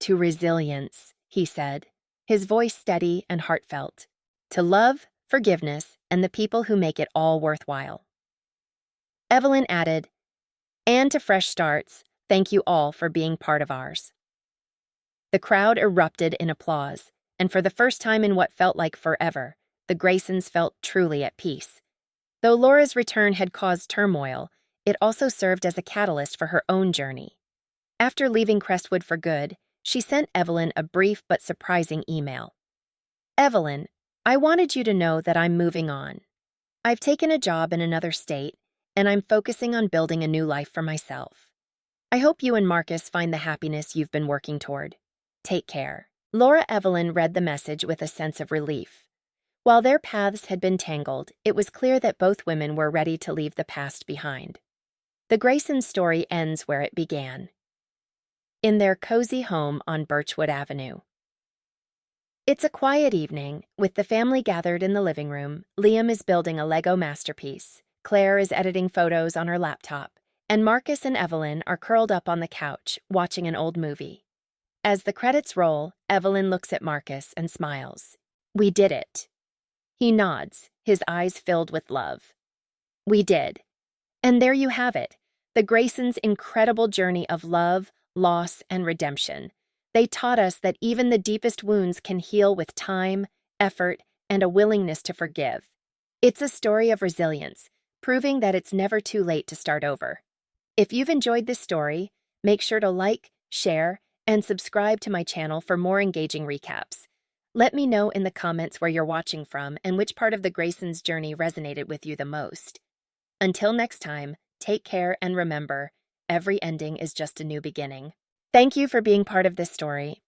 "To resilience," he said, his voice steady and heartfelt. "To love, forgiveness, and the people who make it all worthwhile." Evelyn added, "And to fresh starts, thank you all for being part of ours." The crowd erupted in applause, and for the first time in what felt like forever, the Graysons felt truly at peace. Though Laura's return had caused turmoil, it also served as a catalyst for her own journey. After leaving Crestwood for good, she sent Evelyn a brief but surprising email. "Evelyn, I wanted you to know that I'm moving on. I've taken a job in another state, and I'm focusing on building a new life for myself. I hope you and Marcus find the happiness you've been working toward. Take care." Laura Evelyn read the message with a sense of relief. While their paths had been tangled, it was clear that both women were ready to leave the past behind. The Grayson story ends where it began, in their cozy home on Birchwood Avenue. It's a quiet evening, with the family gathered in the living room. Liam is building a Lego masterpiece, Claire is editing photos on her laptop, and Marcus and Evelyn are curled up on the couch, watching an old movie. As the credits roll, Evelyn looks at Marcus and smiles. "We did it." He nods, his eyes filled with love. "We did." And there you have it, the Graysons' incredible journey of love, loss, and redemption. They taught us that even the deepest wounds can heal with time, effort, and a willingness to forgive. It's a story of resilience, proving that it's never too late to start over. If you've enjoyed this story, make sure to like, share, and subscribe to my channel for more engaging recaps. Let me know in the comments where you're watching from and which part of the Graysons' journey resonated with you the most. Until next time, take care and remember, every ending is just a new beginning. Thank you for being part of this story.